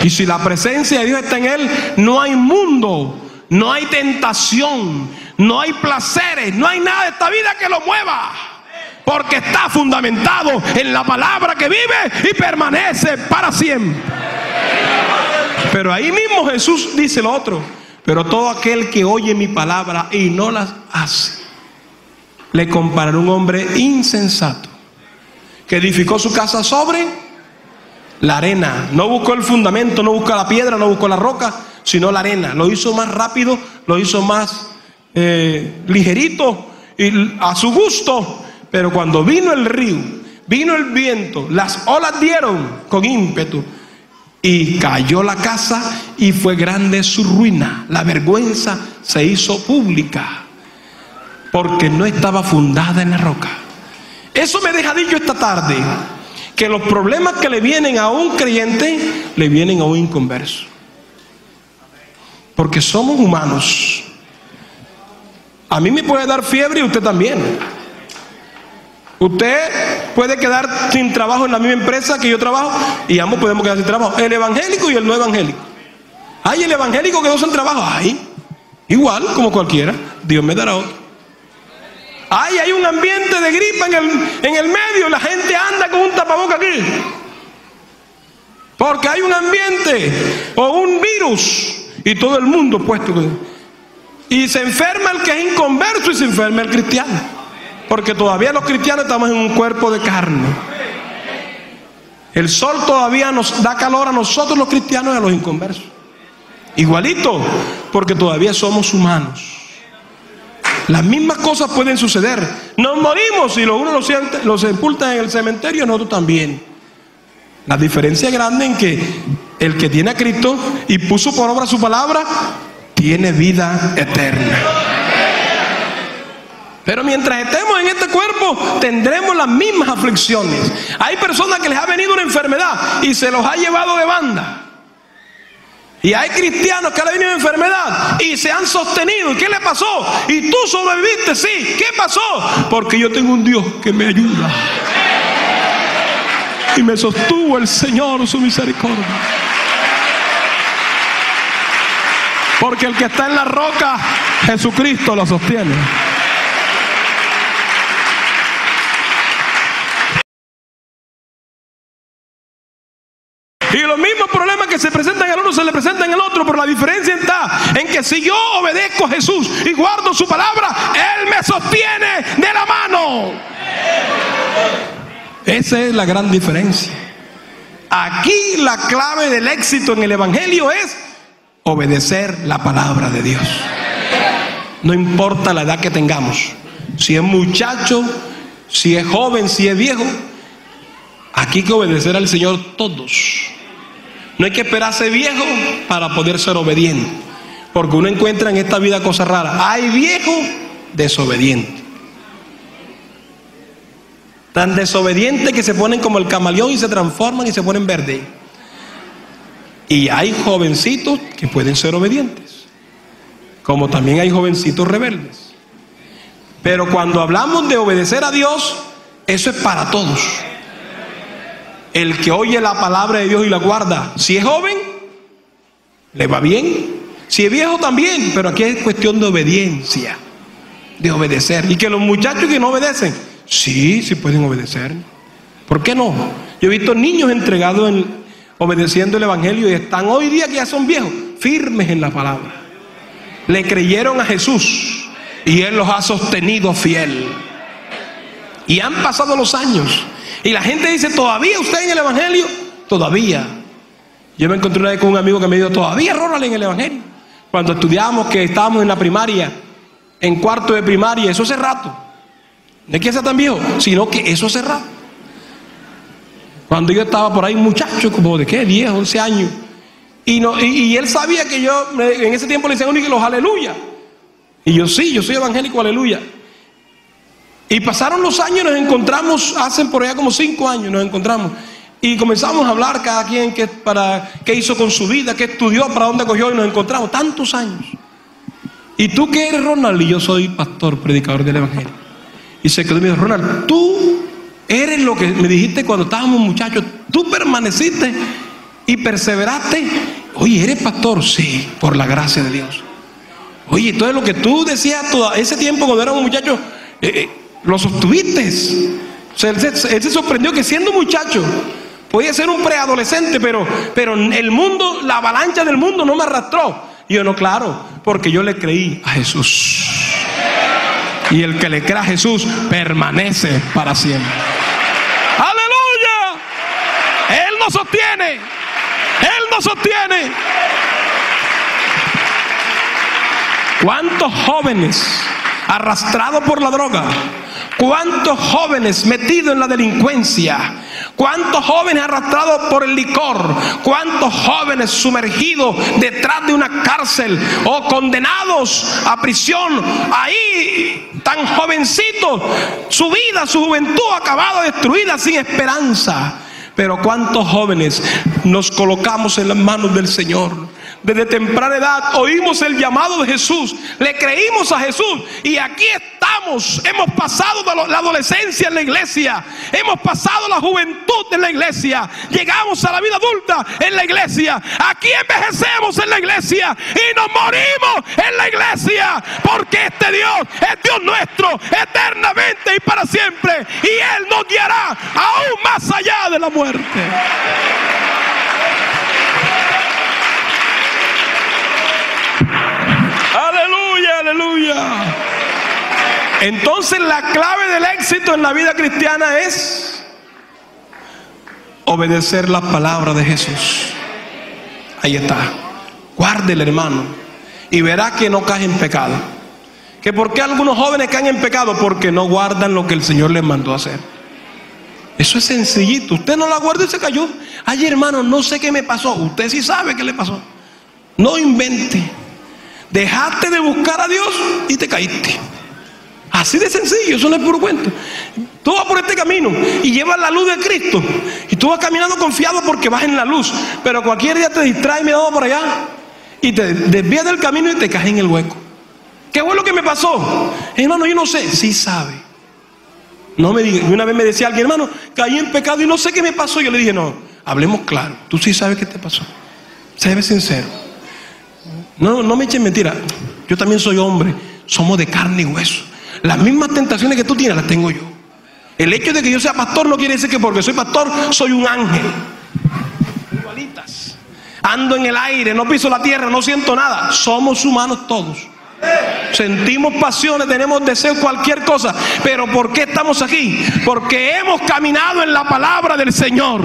Y si la presencia de Dios está en él, no hay mundo, no hay tentación, no hay placeres, no hay nada de esta vida que lo mueva, porque está fundamentado en la palabra que vive y permanece para siempre. Pero ahí mismo Jesús dice lo otro: pero todo aquel que oye mi palabra y no las hace, le compararé a un hombre insensato que edificó su casa sobre la arena. No buscó el fundamento, no buscó la piedra, no buscó la roca, sino la arena. Lo hizo más rápido, lo hizo más ligerito y a su gusto. Pero cuando vino el río, vino el viento, las olas dieron con ímpetu y cayó la casa y fue grande su ruina. La vergüenza se hizo pública porque no estaba fundada en la roca. Eso me deja dicho esta tarde que los problemas que le vienen a un creyente le vienen a un inconverso, porque somos humanos. A mí me puede dar fiebre y usted también. Usted puede quedar sin trabajo en la misma empresa que yo trabajo, y ambos podemos quedar sin trabajo, el evangélico y el no evangélico. Hay el evangélico quedó sin trabajo, hay igual como cualquiera, Dios me dará otro. Hay un ambiente de gripa en el medio, la gente anda con un tapaboca aquí, porque hay un ambiente o un virus y todo el mundo puesto. Y se enferma el que es inconverso y se enferma el cristiano, porque todavía los cristianos estamos en un cuerpo de carne. El sol todavía nos da calor a nosotros los cristianos y a los inconversos. Igualito, porque todavía somos humanos. Las mismas cosas pueden suceder. Nos morimos y los unos los sepultan en el cementerio, nosotros también. La diferencia es grande en que el que tiene a Cristo y puso por obra su palabra, tiene vida eterna. Pero mientras estemos en este cuerpo, tendremos las mismas aflicciones. Hay personas que les ha venido una enfermedad y se los ha llevado de banda. Y hay cristianos que le ha venido una enfermedad y se han sostenido. ¿Y qué le pasó? Y tú sobreviviste, sí. ¿Qué pasó? Porque yo tengo un Dios que me ayuda. Y me sostuvo el Señor su misericordia. Porque el que está en la roca, Jesucristo lo sostiene. Y los mismos problemas que se presentan en el uno se le presentan en el otro, pero la diferencia está en que si yo obedezco a Jesús y guardo su palabra, Él me sostiene de la mano. Esa es la gran diferencia. Aquí la clave del éxito en el evangelio es obedecer la palabra de Dios. No importa la edad que tengamos, si es muchacho, si es joven, si es viejo, aquí hay que obedecer al Señor todos. No hay que esperarse viejo para poder ser obediente, porque uno encuentra en esta vida cosas raras. Hay viejos desobedientes, tan desobedientes que se ponen como el camaleón y se transforman y se ponen verdes. Y hay jovencitos que pueden ser obedientes, como también hay jovencitos rebeldes. Pero cuando hablamos de obedecer a Dios, eso es para todos. El que oye la palabra de Dios y la guarda, si es joven, le va bien. Si es viejo también, pero aquí es cuestión de obediencia, de obedecer. Y que los muchachos que no obedecen, sí pueden obedecer. ¿Por qué no? Yo he visto niños entregados obedeciendo el evangelio y están hoy día que ya son viejos, firmes en la palabra. Le creyeron a Jesús y Él los ha sostenido fiel. Y han pasado los años. Y la gente dice, ¿todavía usted en el evangelio? Todavía. Yo me encontré una vez con un amigo que me dijo, ¿todavía Ronald en el evangelio? Cuando estudiábamos, que estábamos en la primaria, en cuarto de primaria, eso hace rato. No es que sea tan viejo, sino que eso hace rato. Cuando yo estaba por ahí, un muchacho como de ¿qué? 10, 11 años. Y él sabía que yo en ese tiempo le decía único los aleluya. Y yo sí, yo soy evangélico, aleluya. Y pasaron los años, nos encontramos, hace por allá como 5 años nos encontramos. Y comenzamos a hablar cada quien qué hizo con su vida, qué estudió, para dónde cogió, y nos encontramos tantos años. ¿Y tú qué eres, Ronald? Y yo soy pastor, predicador del evangelio. Y se quedó y me dijo, Ronald, tú eres lo que me dijiste cuando estábamos muchachos. Tú permaneciste y perseveraste. Oye, ¿eres pastor? Sí, por la gracia de Dios. Oye, entonces lo que tú decías todo ese tiempo cuando éramos muchachos, lo sostuviste. O sea, él se sorprendió que siendo muchacho podía ser un preadolescente, pero el mundo, la avalancha del mundo no me arrastró. Y yo, no, claro, porque yo le creí a Jesús. Y el que le cree a Jesús permanece para siempre. ¡Aleluya! Él nos sostiene. Él nos sostiene. ¿Cuántos jóvenes arrastrados por la droga? ¿Cuántos jóvenes metidos en la delincuencia? ¿Cuántos jóvenes arrastrados por el licor? ¿Cuántos jóvenes sumergidos detrás de una cárcel o condenados a prisión? Ahí, tan jovencitos, su vida, su juventud acabada, destruida, sin esperanza. Pero ¿cuántos jóvenes nos colocamos en las manos del Señor? Desde temprana edad oímos el llamado de Jesús, le creímos a Jesús y aquí estamos. Hemos pasado la adolescencia en la iglesia, hemos pasado la juventud en la iglesia, llegamos a la vida adulta en la iglesia, aquí envejecemos en la iglesia y nos morimos en la iglesia, porque este Dios es Dios nuestro eternamente y para siempre, y Él nos guiará aún más allá de la muerte. Aleluya, aleluya. Entonces la clave del éxito en la vida cristiana es obedecer la palabra de Jesús. Ahí está. Guárdele, hermano, y verá que no cae en pecado. ¿Que por qué algunos jóvenes caen en pecado? Porque no guardan lo que el Señor les mandó a hacer. Eso es sencillito. Usted no la guardó y se cayó. Ay, hermano, no sé qué me pasó. Usted sí sabe qué le pasó. No invente. Dejaste de buscar a Dios y te caíste. Así de sencillo, eso no es puro cuento. Tú vas por este camino y llevas la luz de Cristo y tú vas caminando confiado porque vas en la luz, pero cualquier día te distraes y me das por allá y te desvías del camino y te caes en el hueco. ¿Qué fue lo que me pasó? Hermano, yo no sé. Sí sabe. No me diga. Una vez me decía alguien, hermano, caí en pecado y no sé qué me pasó. Yo le dije, no, hablemos claro. Tú sí sabes qué te pasó. Sé sincero. No me echen mentira. Yo también soy hombre. Somos de carne y hueso. Las mismas tentaciones que tú tienes las tengo yo. El hecho de que yo sea pastor no quiere decir que porque soy pastor soy un ángel. Igualitas. Ando en el aire, no piso la tierra, no siento nada. Somos humanos todos. Sentimos pasiones, tenemos deseos, cualquier cosa. Pero ¿por qué estamos aquí? Porque hemos caminado en la palabra del Señor.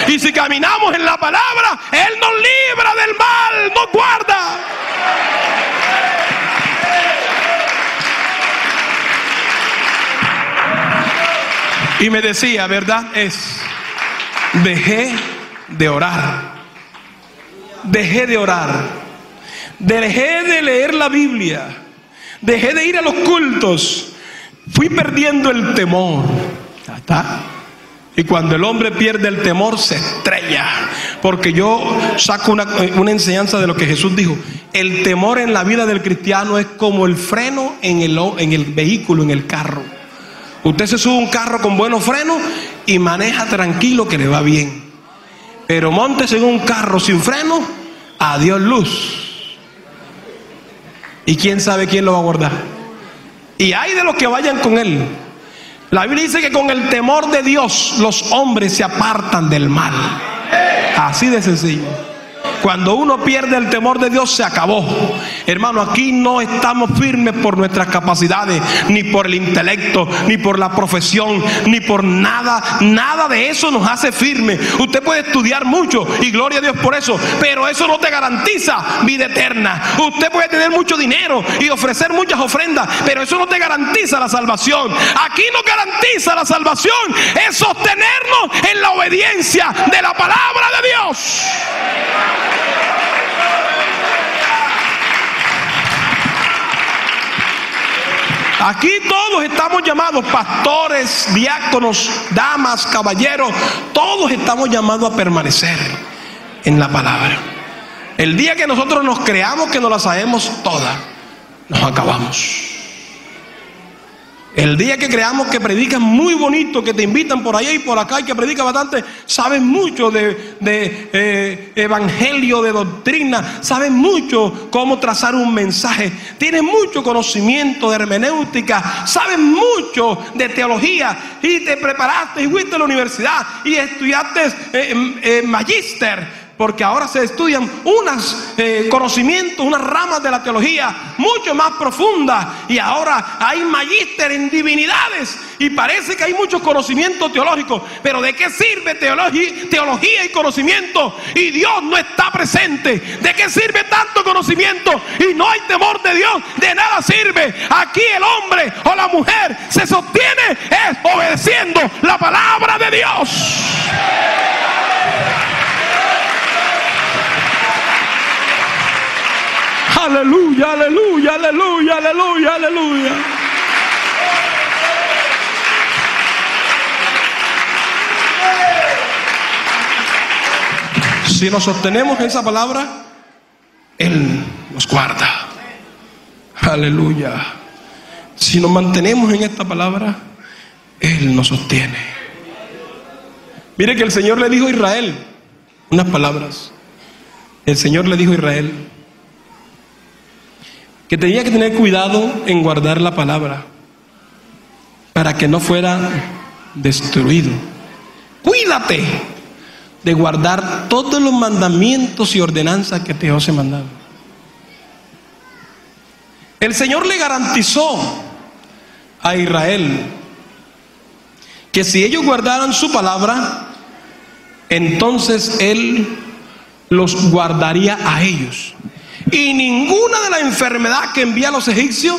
Y si caminamos en la palabra, Él nos libra del mal, nos guarda. Y me decía, ¿verdad? Dejé de orar. Dejé de orar. Dejé de leer la Biblia. Dejé de ir a los cultos. Fui perdiendo el temor. Ya está. Y cuando el hombre pierde el temor, se estrella. Porque yo saco una enseñanza de lo que Jesús dijo. El temor en la vida del cristiano es como el freno en el vehículo, en el carro. Usted se sube a un carro con buenos frenos y maneja tranquilo que le va bien. Pero móntese en un carro sin freno, adiós luz. Y quién sabe quién lo va a guardar. Y hay de los que vayan con él. La Biblia dice que con el temor de Dios los hombres se apartan del mal. Así de sencillo. Cuando uno pierde el temor de Dios, se acabó. Hermano, aquí no estamos firmes por nuestras capacidades, ni por el intelecto, ni por la profesión, ni por nada. Nada de eso nos hace firmes. Usted puede estudiar mucho y gloria a Dios por eso, pero eso no te garantiza vida eterna. Usted puede tener mucho dinero y ofrecer muchas ofrendas, pero eso no te garantiza la salvación. Aquí nos garantiza la salvación es sostenernos en la obediencia de la palabra de Dios. Aquí todos estamos llamados, pastores, diáconos, damas, caballeros, todos estamos llamados a permanecer en la palabra. El día que nosotros nos creamos que nos la sabemos todas, nos acabamos. El día que creamos que predican muy bonito, que te invitan por allá y por acá y que predican bastante, saben mucho de evangelio, de doctrina, saben mucho cómo trazar un mensaje, tienen mucho conocimiento de hermenéutica, saben mucho de teología y te preparaste y fuiste a la universidad y estudiaste magíster. Porque ahora se estudian unos conocimientos, unas ramas de la teología mucho más profundas. Y ahora hay magíster en divinidades. Y parece que hay muchos conocimientos teológicos. Pero ¿de qué sirve teología y conocimiento y Dios no está presente? ¿De qué sirve tanto conocimiento y no hay temor de Dios? De nada sirve. Aquí el hombre o la mujer se sostiene es obedeciendo la palabra de Dios. Aleluya, aleluya, aleluya, aleluya, aleluya. Si nos sostenemos en esa palabra, Él nos guarda. Aleluya. Si nos mantenemos en esta palabra, Él nos sostiene. Mire que el Señor le dijo a Israel unas palabras. El Señor le dijo a Israel que tenía que tener cuidado en guardar la palabra para que no fuera destruido. Cuídate de guardar todos los mandamientos y ordenanzas que te os he mandado. El Señor le garantizó a Israel que si ellos guardaran su palabra, entonces Él los guardaría a ellos. Y ninguna de la enfermedad que envía a los egipcios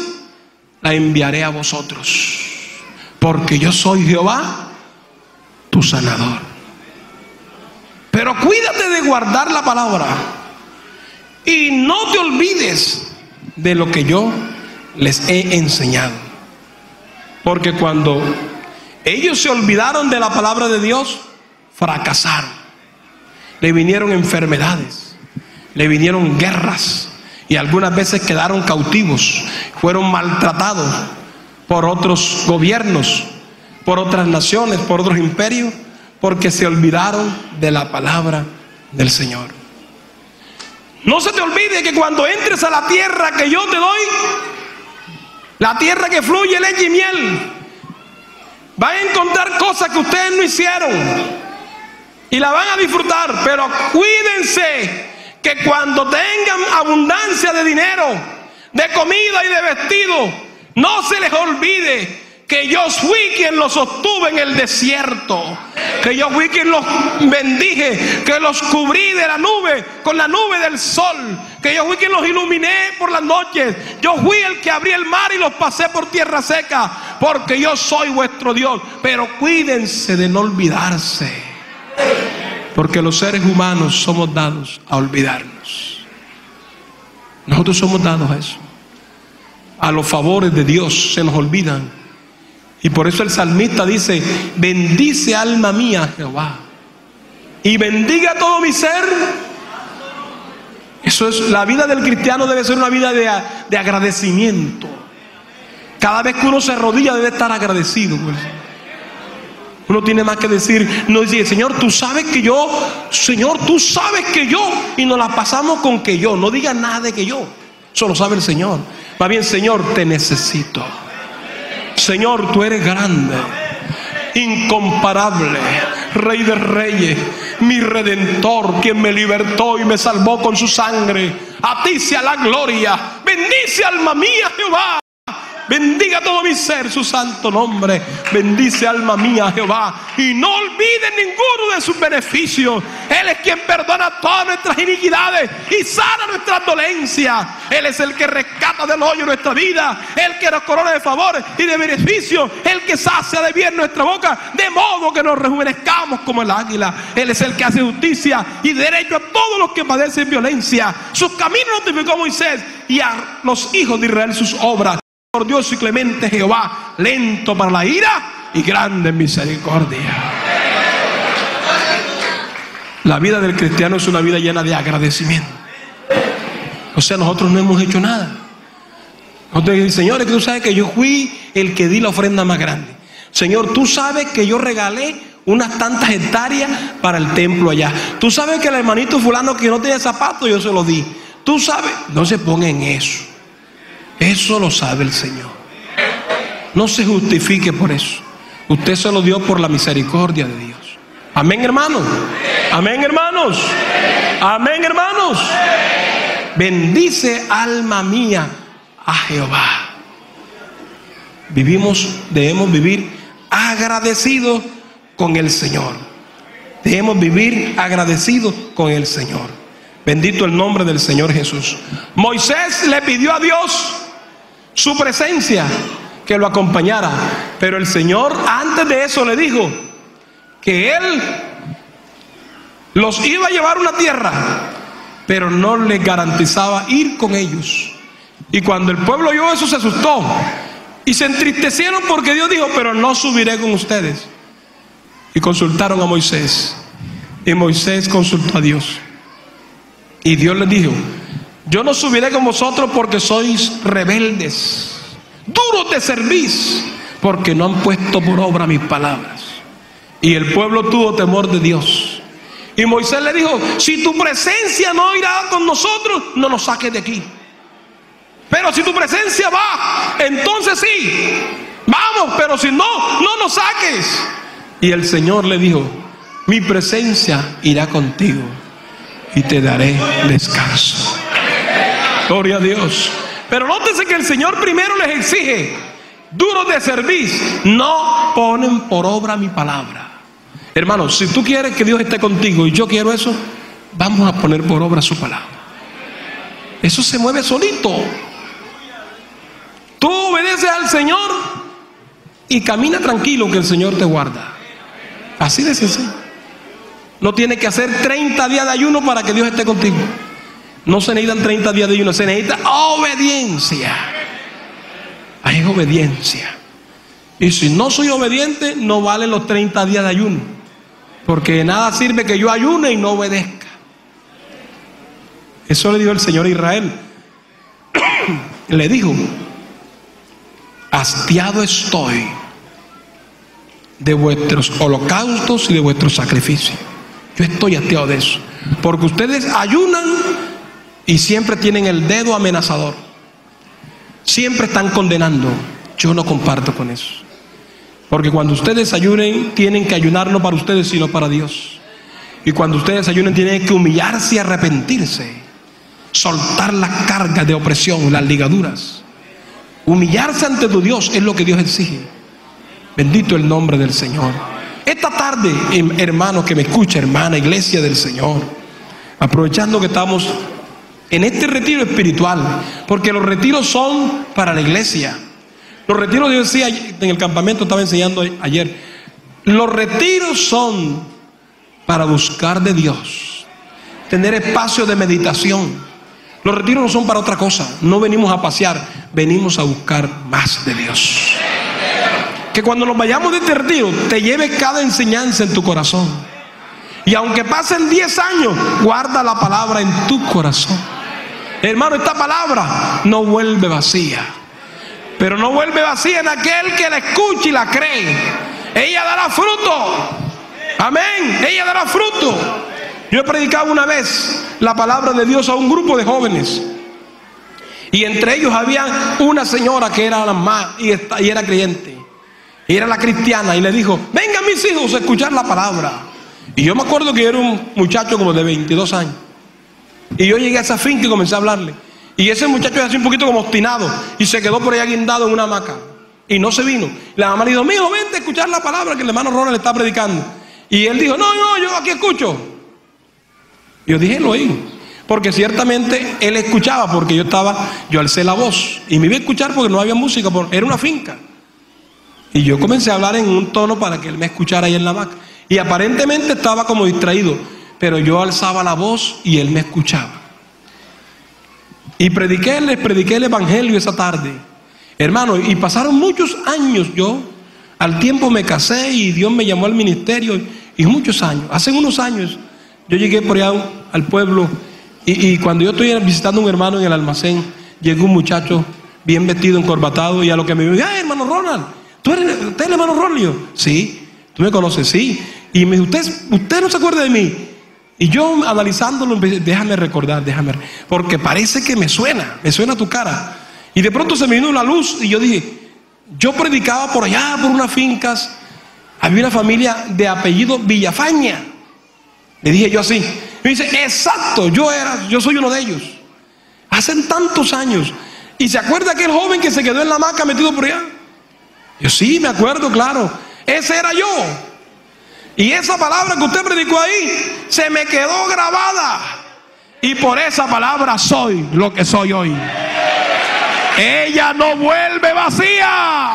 la enviaré a vosotros, porque yo soy Jehová, tu sanador. Pero cuídate de guardar la palabra y no te olvides de lo que yo les he enseñado. Porque cuando ellos se olvidaron de la palabra de Dios, fracasaron. Le vinieron enfermedades, le vinieron guerras y algunas veces quedaron cautivos, fueron maltratados por otros gobiernos, por otras naciones, por otros imperios, porque se olvidaron de la palabra del Señor. No se te olvide que cuando entres a la tierra que yo te doy, la tierra que fluye leche y miel, van a encontrar cosas que ustedes no hicieron y la van a disfrutar, pero cuídense que cuando tengan abundancia de dinero, de comida y de vestido, no se les olvide que yo fui quien los sostuve en el desierto, que yo fui quien los bendije, que los cubrí de la nube, con la nube del sol, que yo fui quien los iluminé por las noches, yo fui el que abrí el mar y los pasé por tierra seca, porque yo soy vuestro Dios. Pero cuídense de no olvidarse, porque los seres humanos somos dados a olvidarnos. Nosotros somos dados a eso. A los favores de Dios se nos olvidan. Y por eso el salmista dice: bendice alma mía Jehová, y bendiga todo mi ser. Eso es, la vida del cristiano debe ser una vida de agradecimiento. Cada vez que uno se arrodilla debe estar agradecido, pues. Uno tiene más que decir, no dice: Señor, tú sabes que yo, Señor, tú sabes que yo, y nos la pasamos con que yo. No diga nada de que yo, solo sabe el Señor. Va bien: Señor, te necesito. Señor, tú eres grande, incomparable, Rey de reyes, mi Redentor, quien me libertó y me salvó con su sangre. A ti sea la gloria. Bendice alma mía Jehová. Bendiga todo mi ser su santo nombre. Bendice alma mía Jehová, y no olvides ninguno de sus beneficios. Él es quien perdona todas nuestras iniquidades y sana nuestras dolencias. Él es el que rescata del hoyo nuestra vida, el que nos corona de favores y de beneficios, el que sacia de bien nuestra boca, de modo que nos rejuvenezcamos como el águila. Él es el que hace justicia y derecho a todos los que padecen violencia. Sus caminos notificó Moisés, y a los hijos de Israel sus obras. misericordioso y clemente Jehová, lento para la ira y grande en misericordia. La vida del cristiano es una vida llena de agradecimiento. O sea, nosotros no hemos hecho nada. Nosotros decimos, Señor, es que tú sabes que yo fui el que di la ofrenda más grande. Señor, tú sabes que yo regalé unas tantas hectáreas para el templo allá. Tú sabes que el hermanito fulano que no tiene zapatos, yo se lo di. Tú sabes, no se ponga en eso. Eso lo sabe el Señor. No se justifique por eso. Usted se lo dio por la misericordia de Dios. Amén, hermanos. Amén, hermanos. Amén, hermanos. Bendice, alma mía, a Jehová. Debemos vivir agradecidos con el Señor. Debemos vivir agradecidos con el Señor. Bendito el nombre del Señor Jesús. Moisés le pidió a Dios su presencia, que lo acompañara, pero el Señor antes de eso le dijo que Él los iba a llevar a una tierra, pero no les garantizaba ir con ellos. Y cuando el pueblo oyó eso, se asustó y se entristecieron, porque Dios dijo, pero no subiré con ustedes. Y consultaron a Moisés, y Moisés consultó a Dios, y Dios les dijo, yo no subiré con vosotros porque sois rebeldes, duros de cerviz, porque no han puesto por obra mis palabras. Y el pueblo tuvo temor de Dios. Y Moisés le dijo, si tu presencia no irá con nosotros, no nos saques de aquí. Pero si tu presencia va, entonces sí, vamos, pero si no, no nos saques. Y el Señor le dijo, mi presencia irá contigo y te daré descanso. Gloria a Dios. Pero nótese que el Señor primero les exige, duros de cerviz, no ponen por obra mi palabra. Hermanos, si tú quieres que Dios esté contigo y yo quiero eso, vamos a poner por obra su palabra. Eso se mueve solito. Tú obedeces al Señor y camina tranquilo, que el Señor te guarda. Así de sencillo. No tienes que hacer 30 días de ayuno para que Dios esté contigo. No se necesitan 30 días de ayuno, se necesita obediencia. Hay obediencia. Y si no soy obediente, no valen los 30 días de ayuno, porque de nada sirve que yo ayune y no obedezca. Eso le dijo el Señor a Israel. Le dijo, hastiado estoy de vuestros holocaustos y de vuestros sacrificios. Yo estoy hastiado de eso, porque ustedes ayunan y siempre tienen el dedo amenazador, siempre están condenando. Yo no comparto con eso, porque cuando ustedes ayunen, tienen que ayunar no para ustedes, sino para Dios. Y cuando ustedes ayunen, tienen que humillarse y arrepentirse, soltar las cargas de opresión, las ligaduras. Humillarse ante tu Dios es lo que Dios exige. Bendito el nombre del Señor. Esta tarde, hermano que me escucha, hermana, iglesia del Señor, aprovechando que estamos en este retiro espiritual, porque los retiros son para la iglesia. Los retiros, yo decía en el campamento, estaba enseñando ayer, los retiros son para buscar de Dios, tener espacio de meditación. Los retiros no son para otra cosa. No venimos a pasear, venimos a buscar más de Dios. Que cuando nos vayamos de este retiro, te lleve cada enseñanza en tu corazón. Y aunque pasen 10 años, guarda la palabra en tu corazón. Hermano, esta palabra no vuelve vacía, pero no vuelve vacía en aquel que la escucha y la cree. Ella dará fruto. Amén. Ella dará fruto. Yo he predicado una vez la palabra de Dios a un grupo de jóvenes, y entre ellos había una señora que era la más y era creyente, y era la cristiana, y le dijo, vengan mis hijos a escuchar la palabra. Y yo me acuerdo que yo era un muchacho como de 22 años, y yo llegué a esa finca y comencé a hablarle, y ese muchacho era así un poquito como obstinado, y se quedó por allá guindado en una hamaca, y no se vino. La mamá le dijo, mijo, vente a escuchar la palabra que el hermano Ronald le está predicando. Y él dijo, no, yo aquí escucho. Yo dije, lo oí, porque ciertamente él escuchaba, porque yo alcé la voz y me iba a escuchar porque no había música, era una finca. Y yo comencé a hablar en un tono para que él me escuchara ahí en la hamaca. Y aparentemente estaba como distraído, pero yo alzaba la voz y él me escuchaba. Y les prediqué el evangelio esa tarde. Hermano, y pasaron muchos años. Yo al tiempo me casé y Dios me llamó al ministerio, y muchos años, hace unos años, yo llegué por allá al pueblo, y cuando yo estoy visitando a un hermano en el almacén, llegó un muchacho bien vestido, encorbatado, y a lo que me dijo, ¡ay, hermano Ronald! ¿Usted es el hermano Ronald? Y yo, sí. ¿Tú me conoces? Sí. Y me dijo, ¿usted no se acuerda de mí? Y yo analizándolo, déjame recordar, porque parece que me suena tu cara. Y de pronto se me vino la luz y yo dije, yo predicaba por allá, por unas fincas, había una familia de apellido Villafaña. Le dije yo así. Me dice, exacto, yo soy uno de ellos. Hace tantos años. ¿Y se acuerda aquel joven que se quedó en la hamaca metido por allá? Yo sí, me acuerdo, claro. Ese era yo. Y esa palabra que usted predicó ahí se me quedó grabada. Y por esa palabra soy lo que soy hoy. Ella no vuelve vacía.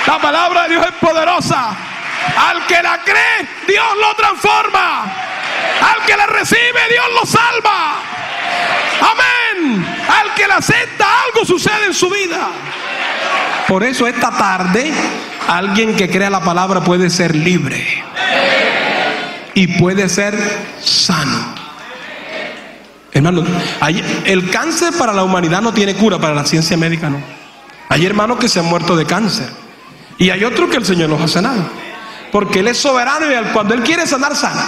La palabra de Dios es poderosa. Al que la cree, Dios lo transforma. Al que la recibe, Dios lo salva. Amén. Al que la acepta, algo sucede en su vida. Por eso esta tarde, alguien que crea la palabra puede ser libre y puede ser sano. Hermano, el cáncer para la humanidad no tiene cura, para la ciencia médica no. Hay hermanos que se han muerto de cáncer y hay otros que el Señor los ha sanado, porque Él es soberano y cuando Él quiere sanar, sana.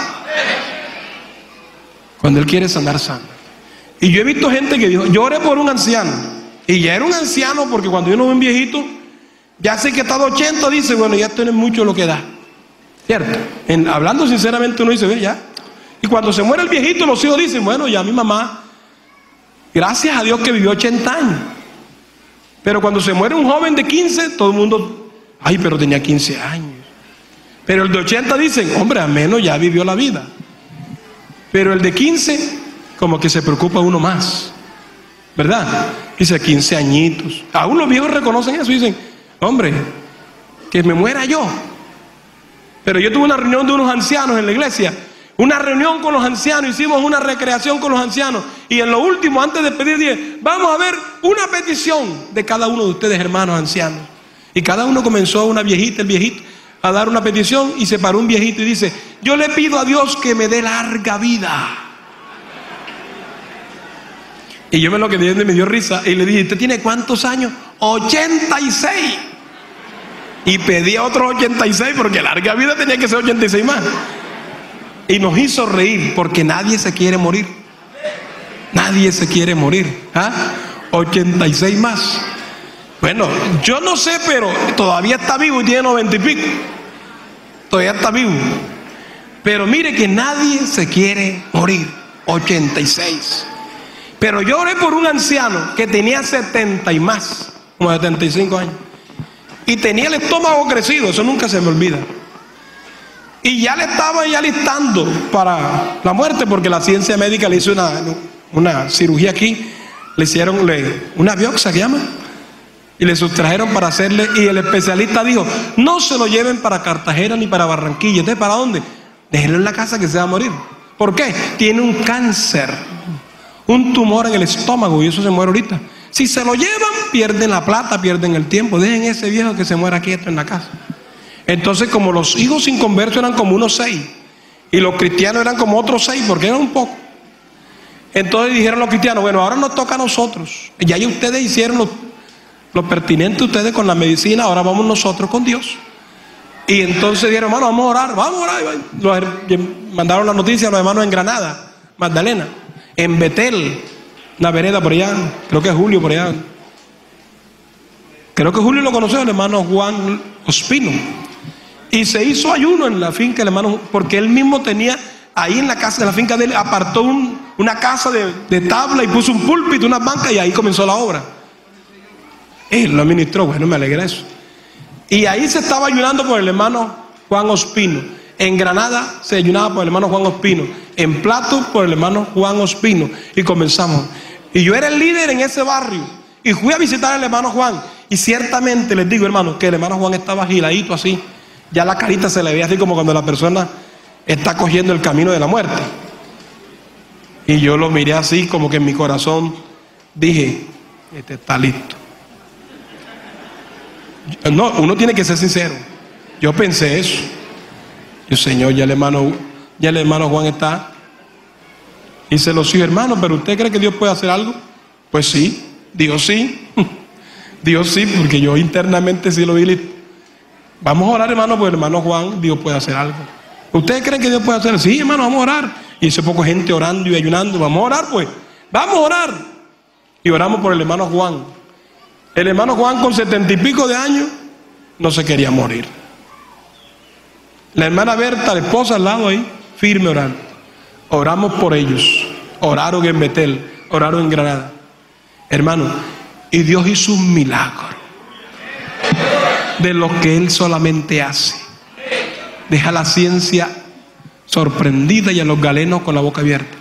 Cuando Él quiere sanar, sana. Y yo he visto gente que dijo, yo oré por un anciano, y ya era un anciano, porque cuando uno ve un viejito, ya sé que está de 80, dice, bueno, ya tiene mucho lo que da, ¿cierto? Hablando sinceramente, uno dice, ve, ya. Y cuando se muere el viejito, los hijos dicen, bueno, ya mi mamá, gracias a Dios que vivió 80 años. Pero cuando se muere un joven de 15, todo el mundo, ay, pero tenía 15 años. Pero el de 80 dicen, hombre, al menos ya vivió la vida. Pero el de 15, como que se preocupa uno más, ¿verdad? Dice 15 añitos. Aún los viejos reconocen eso y dicen, hombre, que me muera yo. Pero yo tuve una reunión de unos ancianos en la iglesia. Una reunión con los ancianos, hicimos una recreación con los ancianos. Y en lo último, antes de pedir, dije, vamos a ver una petición de cada uno de ustedes, hermanos ancianos. Y cada uno comenzó, una viejita, el viejito, a dar una petición. Y se paró un viejito y dice, yo le pido a Dios que me dé larga vida. Y yo me lo quedé y me dio risa. Y le dije, ¿usted tiene cuántos años? 86. Y pedí a otros 86 porque larga vida tenía que ser 86 más. Y nos hizo reír porque nadie se quiere morir. Nadie se quiere morir. 86 más. Bueno, yo no sé, pero todavía está vivo y tiene 90 y pico. Todavía está vivo. Pero mire que nadie se quiere morir. 86. Pero yo oré por un anciano que tenía 70 y más, como 75 años. Y tenía el estómago crecido, eso nunca se me olvida. Y ya le estaba ya listando para la muerte, porque la ciencia médica le hizo una cirugía aquí. Le hicieron una biopsia, que llama, y le sustrajeron para hacerle. Y el especialista dijo, no se lo lleven para Cartagena ni para Barranquilla. ¿Entonces para dónde? Déjenlo en la casa que se va a morir. ¿Por qué? Tiene un cáncer, un tumor en el estómago, y eso se muere ahorita. Si se lo llevan, pierden la plata, pierden el tiempo. Dejen ese viejo que se muera quieto en la casa. Entonces, como los hijos sin converso eran como unos 6 y los cristianos eran como otros 6, porque eran un poco, entonces dijeron los cristianos, bueno, ahora nos toca a nosotros. Ya ustedes hicieron lo pertinente, ustedes con la medicina, ahora vamos nosotros con Dios. Y entonces dijeron, hermano, vamos a orar. Mandaron la noticia a los hermanos en Granada, Magdalena, en Betel, una vereda por allá, creo que es Julio por allá. Creo que Julio lo conoció, el hermano Juan Ospino. Y se hizo ayuno en la finca del hermano, porque él mismo tenía ahí en la casa, en la finca de él, apartó una casa de tabla y puso un púlpito, una banca, y ahí comenzó la obra. Él lo administró, bueno, me alegra eso. Y ahí se estaba ayunando por el hermano Juan Ospino. En Granada se ayunaba por el hermano Juan Ospino. En Plato por el hermano Juan Ospino. Y comenzamos. Y yo era el líder en ese barrio. Y fui a visitar al hermano Juan. Y ciertamente les digo, hermano, que el hermano Juan estaba agiladito así. Ya la carita se le veía así como cuando la persona está cogiendo el camino de la muerte. Y yo lo miré así, como que en mi corazón dije, Este está listo. No, uno tiene que ser sincero. Yo pensé eso. Yo, Señor, ya el hermano Juan está. Y se lo sigo, hermano, pero ¿usted cree que Dios puede hacer algo? Pues sí, Dios sí. Dios sí, porque yo internamente sí lo vi listo. Vamos a orar, hermano, porque el hermano Juan, Dios puede hacer algo. ¿Ustedes creen que Dios puede hacer algo? Sí, hermano, vamos a orar. Y ese poco gente orando y ayunando. Vamos a orar, pues. Vamos a orar. Y oramos por el hermano Juan. El hermano Juan, con 70 y pico de años, no se quería morir. La hermana Berta, la esposa, al lado ahí, firme orando. Oramos por ellos. Oraron en Betel, oraron en Granada. Hermano, y Dios hizo un milagro de lo que Él solamente hace. Deja a la ciencia sorprendida y a los galenos con la boca abierta.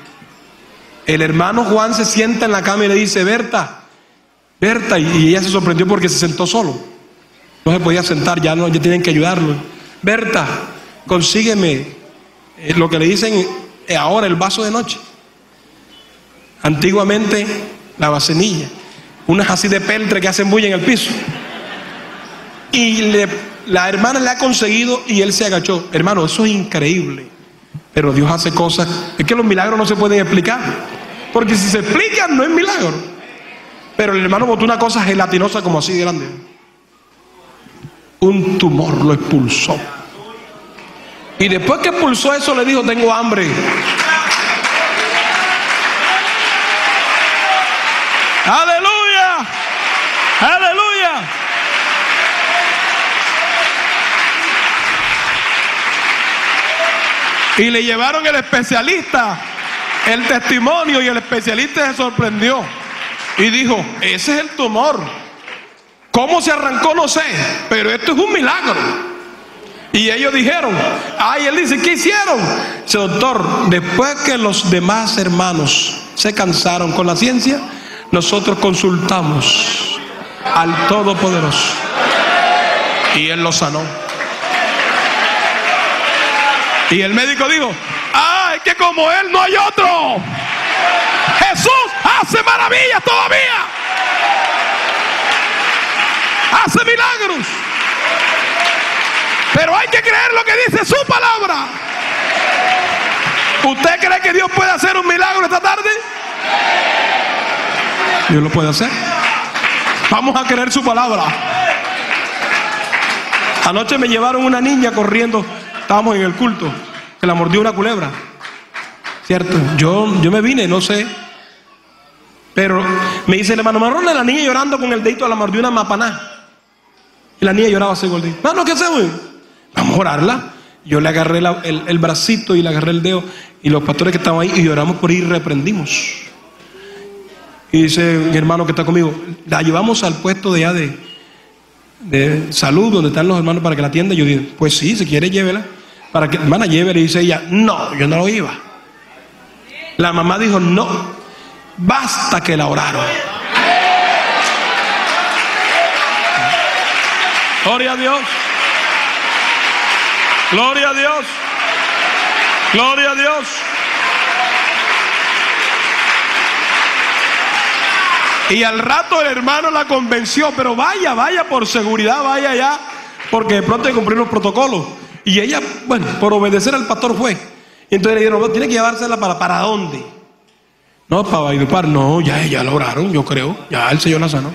El hermano Juan se sienta en la cama y le dice: Berta, Berta, y ella se sorprendió porque se sentó solo. No se podía sentar, ya tienen que ayudarlo. Berta, consígueme lo que le dicen ahora el vaso de noche. Antiguamente la vasenilla, unas así de peltre que hacen bulla en el piso. Y la hermana le ha conseguido y él se agachó. Hermano, eso es increíble. Pero Dios hace cosas. Es que los milagros no se pueden explicar, porque si se explican no es milagro. Pero el hermano botó una cosa gelatinosa como así grande. Un tumor lo expulsó. Y después que expulsó eso le dijo: tengo hambre. ¡Aleluya! ¡Aleluya! Y le llevaron el especialista, el testimonio, y el especialista se sorprendió y dijo: ese es el tumor. ¿Cómo se arrancó? No sé, pero esto es un milagro. Y ellos dijeron, él dice: ¿qué hicieron? Dice: doctor, después que los demás hermanos se cansaron con la ciencia, nosotros consultamos al Todopoderoso y Él lo sanó. Y el médico dijo: es que como Él no hay otro. Jesús hace maravillas todavía. Hace milagros. Pero hay que creer lo que dice su palabra. ¿Usted cree que Dios puede hacer un milagro esta tarde? Dios lo puede hacer. Vamos a creer su palabra. Anoche me llevaron una niña corriendo. Estábamos en el culto, que la mordió una culebra. ¿Cierto? Yo me vine, no sé. Pero me dice el hermano Marrón, la niña llorando con el dedito, la mordió una mapaná. Y la niña lloraba así con el dedito. Hermano, ¿qué hacemos? Vamos a orarla. Yo le agarré el bracito y le agarré el dedo. Y los pastores que estaban ahí, y lloramos por ahí y reprendimos. Y dice mi hermano que está conmigo: la llevamos al puesto de allá de salud, donde están los hermanos, para que la atienda. Yo dije: pues sí, si quiere llévela. Para que hermana llévela. Y dice ella: no, yo no lo iba. La mamá dijo: no, basta que la oraron. Gloria a Dios. Gloria a Dios. Gloria a Dios. Y al rato el hermano la convenció: pero vaya por seguridad, vaya allá, porque de pronto hay que cumplir los protocolos. Y ella, bueno, por obedecer al pastor fue. Y entonces le dijeron: tiene que llevársela ¿para dónde? No, para Valledupar. No, ya la oraron, yo creo. Ya el Señor la sanó.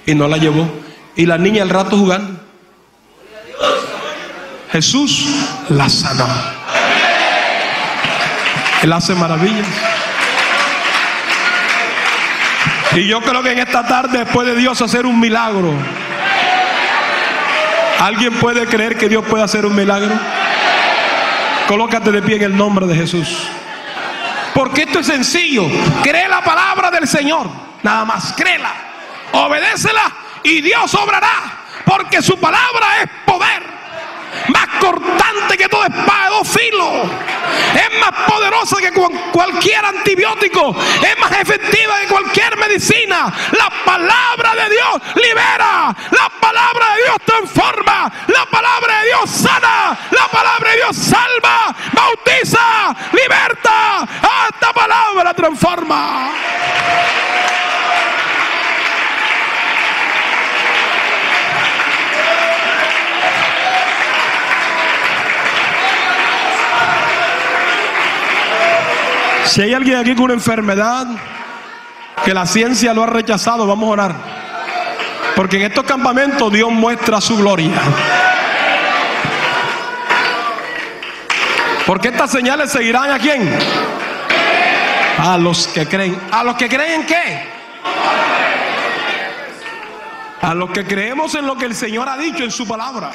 Y no la llevó. Y la niña al rato jugando. Jesús la sanó. Él hace maravillas. Y yo creo que en esta tarde puede Dios hacer un milagro. ¿Alguien puede creer que Dios puede hacer un milagro? Colócate de pie en el nombre de Jesús. Porque esto es sencillo. Cree la palabra del Señor. Nada más, créela. Obedécela y Dios obrará. Porque su palabra es poder. Más cortante que toda espada de dos filos. Es más poderosa que cualquier antibiótico. Es más efectiva que cualquier medicina. La palabra de Dios libera. La palabra de Dios transforma. La palabra de Dios sana. La palabra de Dios salva, bautiza, liberta. Esta palabra transforma. Si hay alguien aquí con una enfermedad que la ciencia lo ha rechazado, vamos a orar. Porque en estos campamentos Dios muestra su gloria. Porque estas señales seguirán ¿a quién? A los que creen. ¿A los que creen en qué? A los que creemos en lo que el Señor ha dicho en su palabra.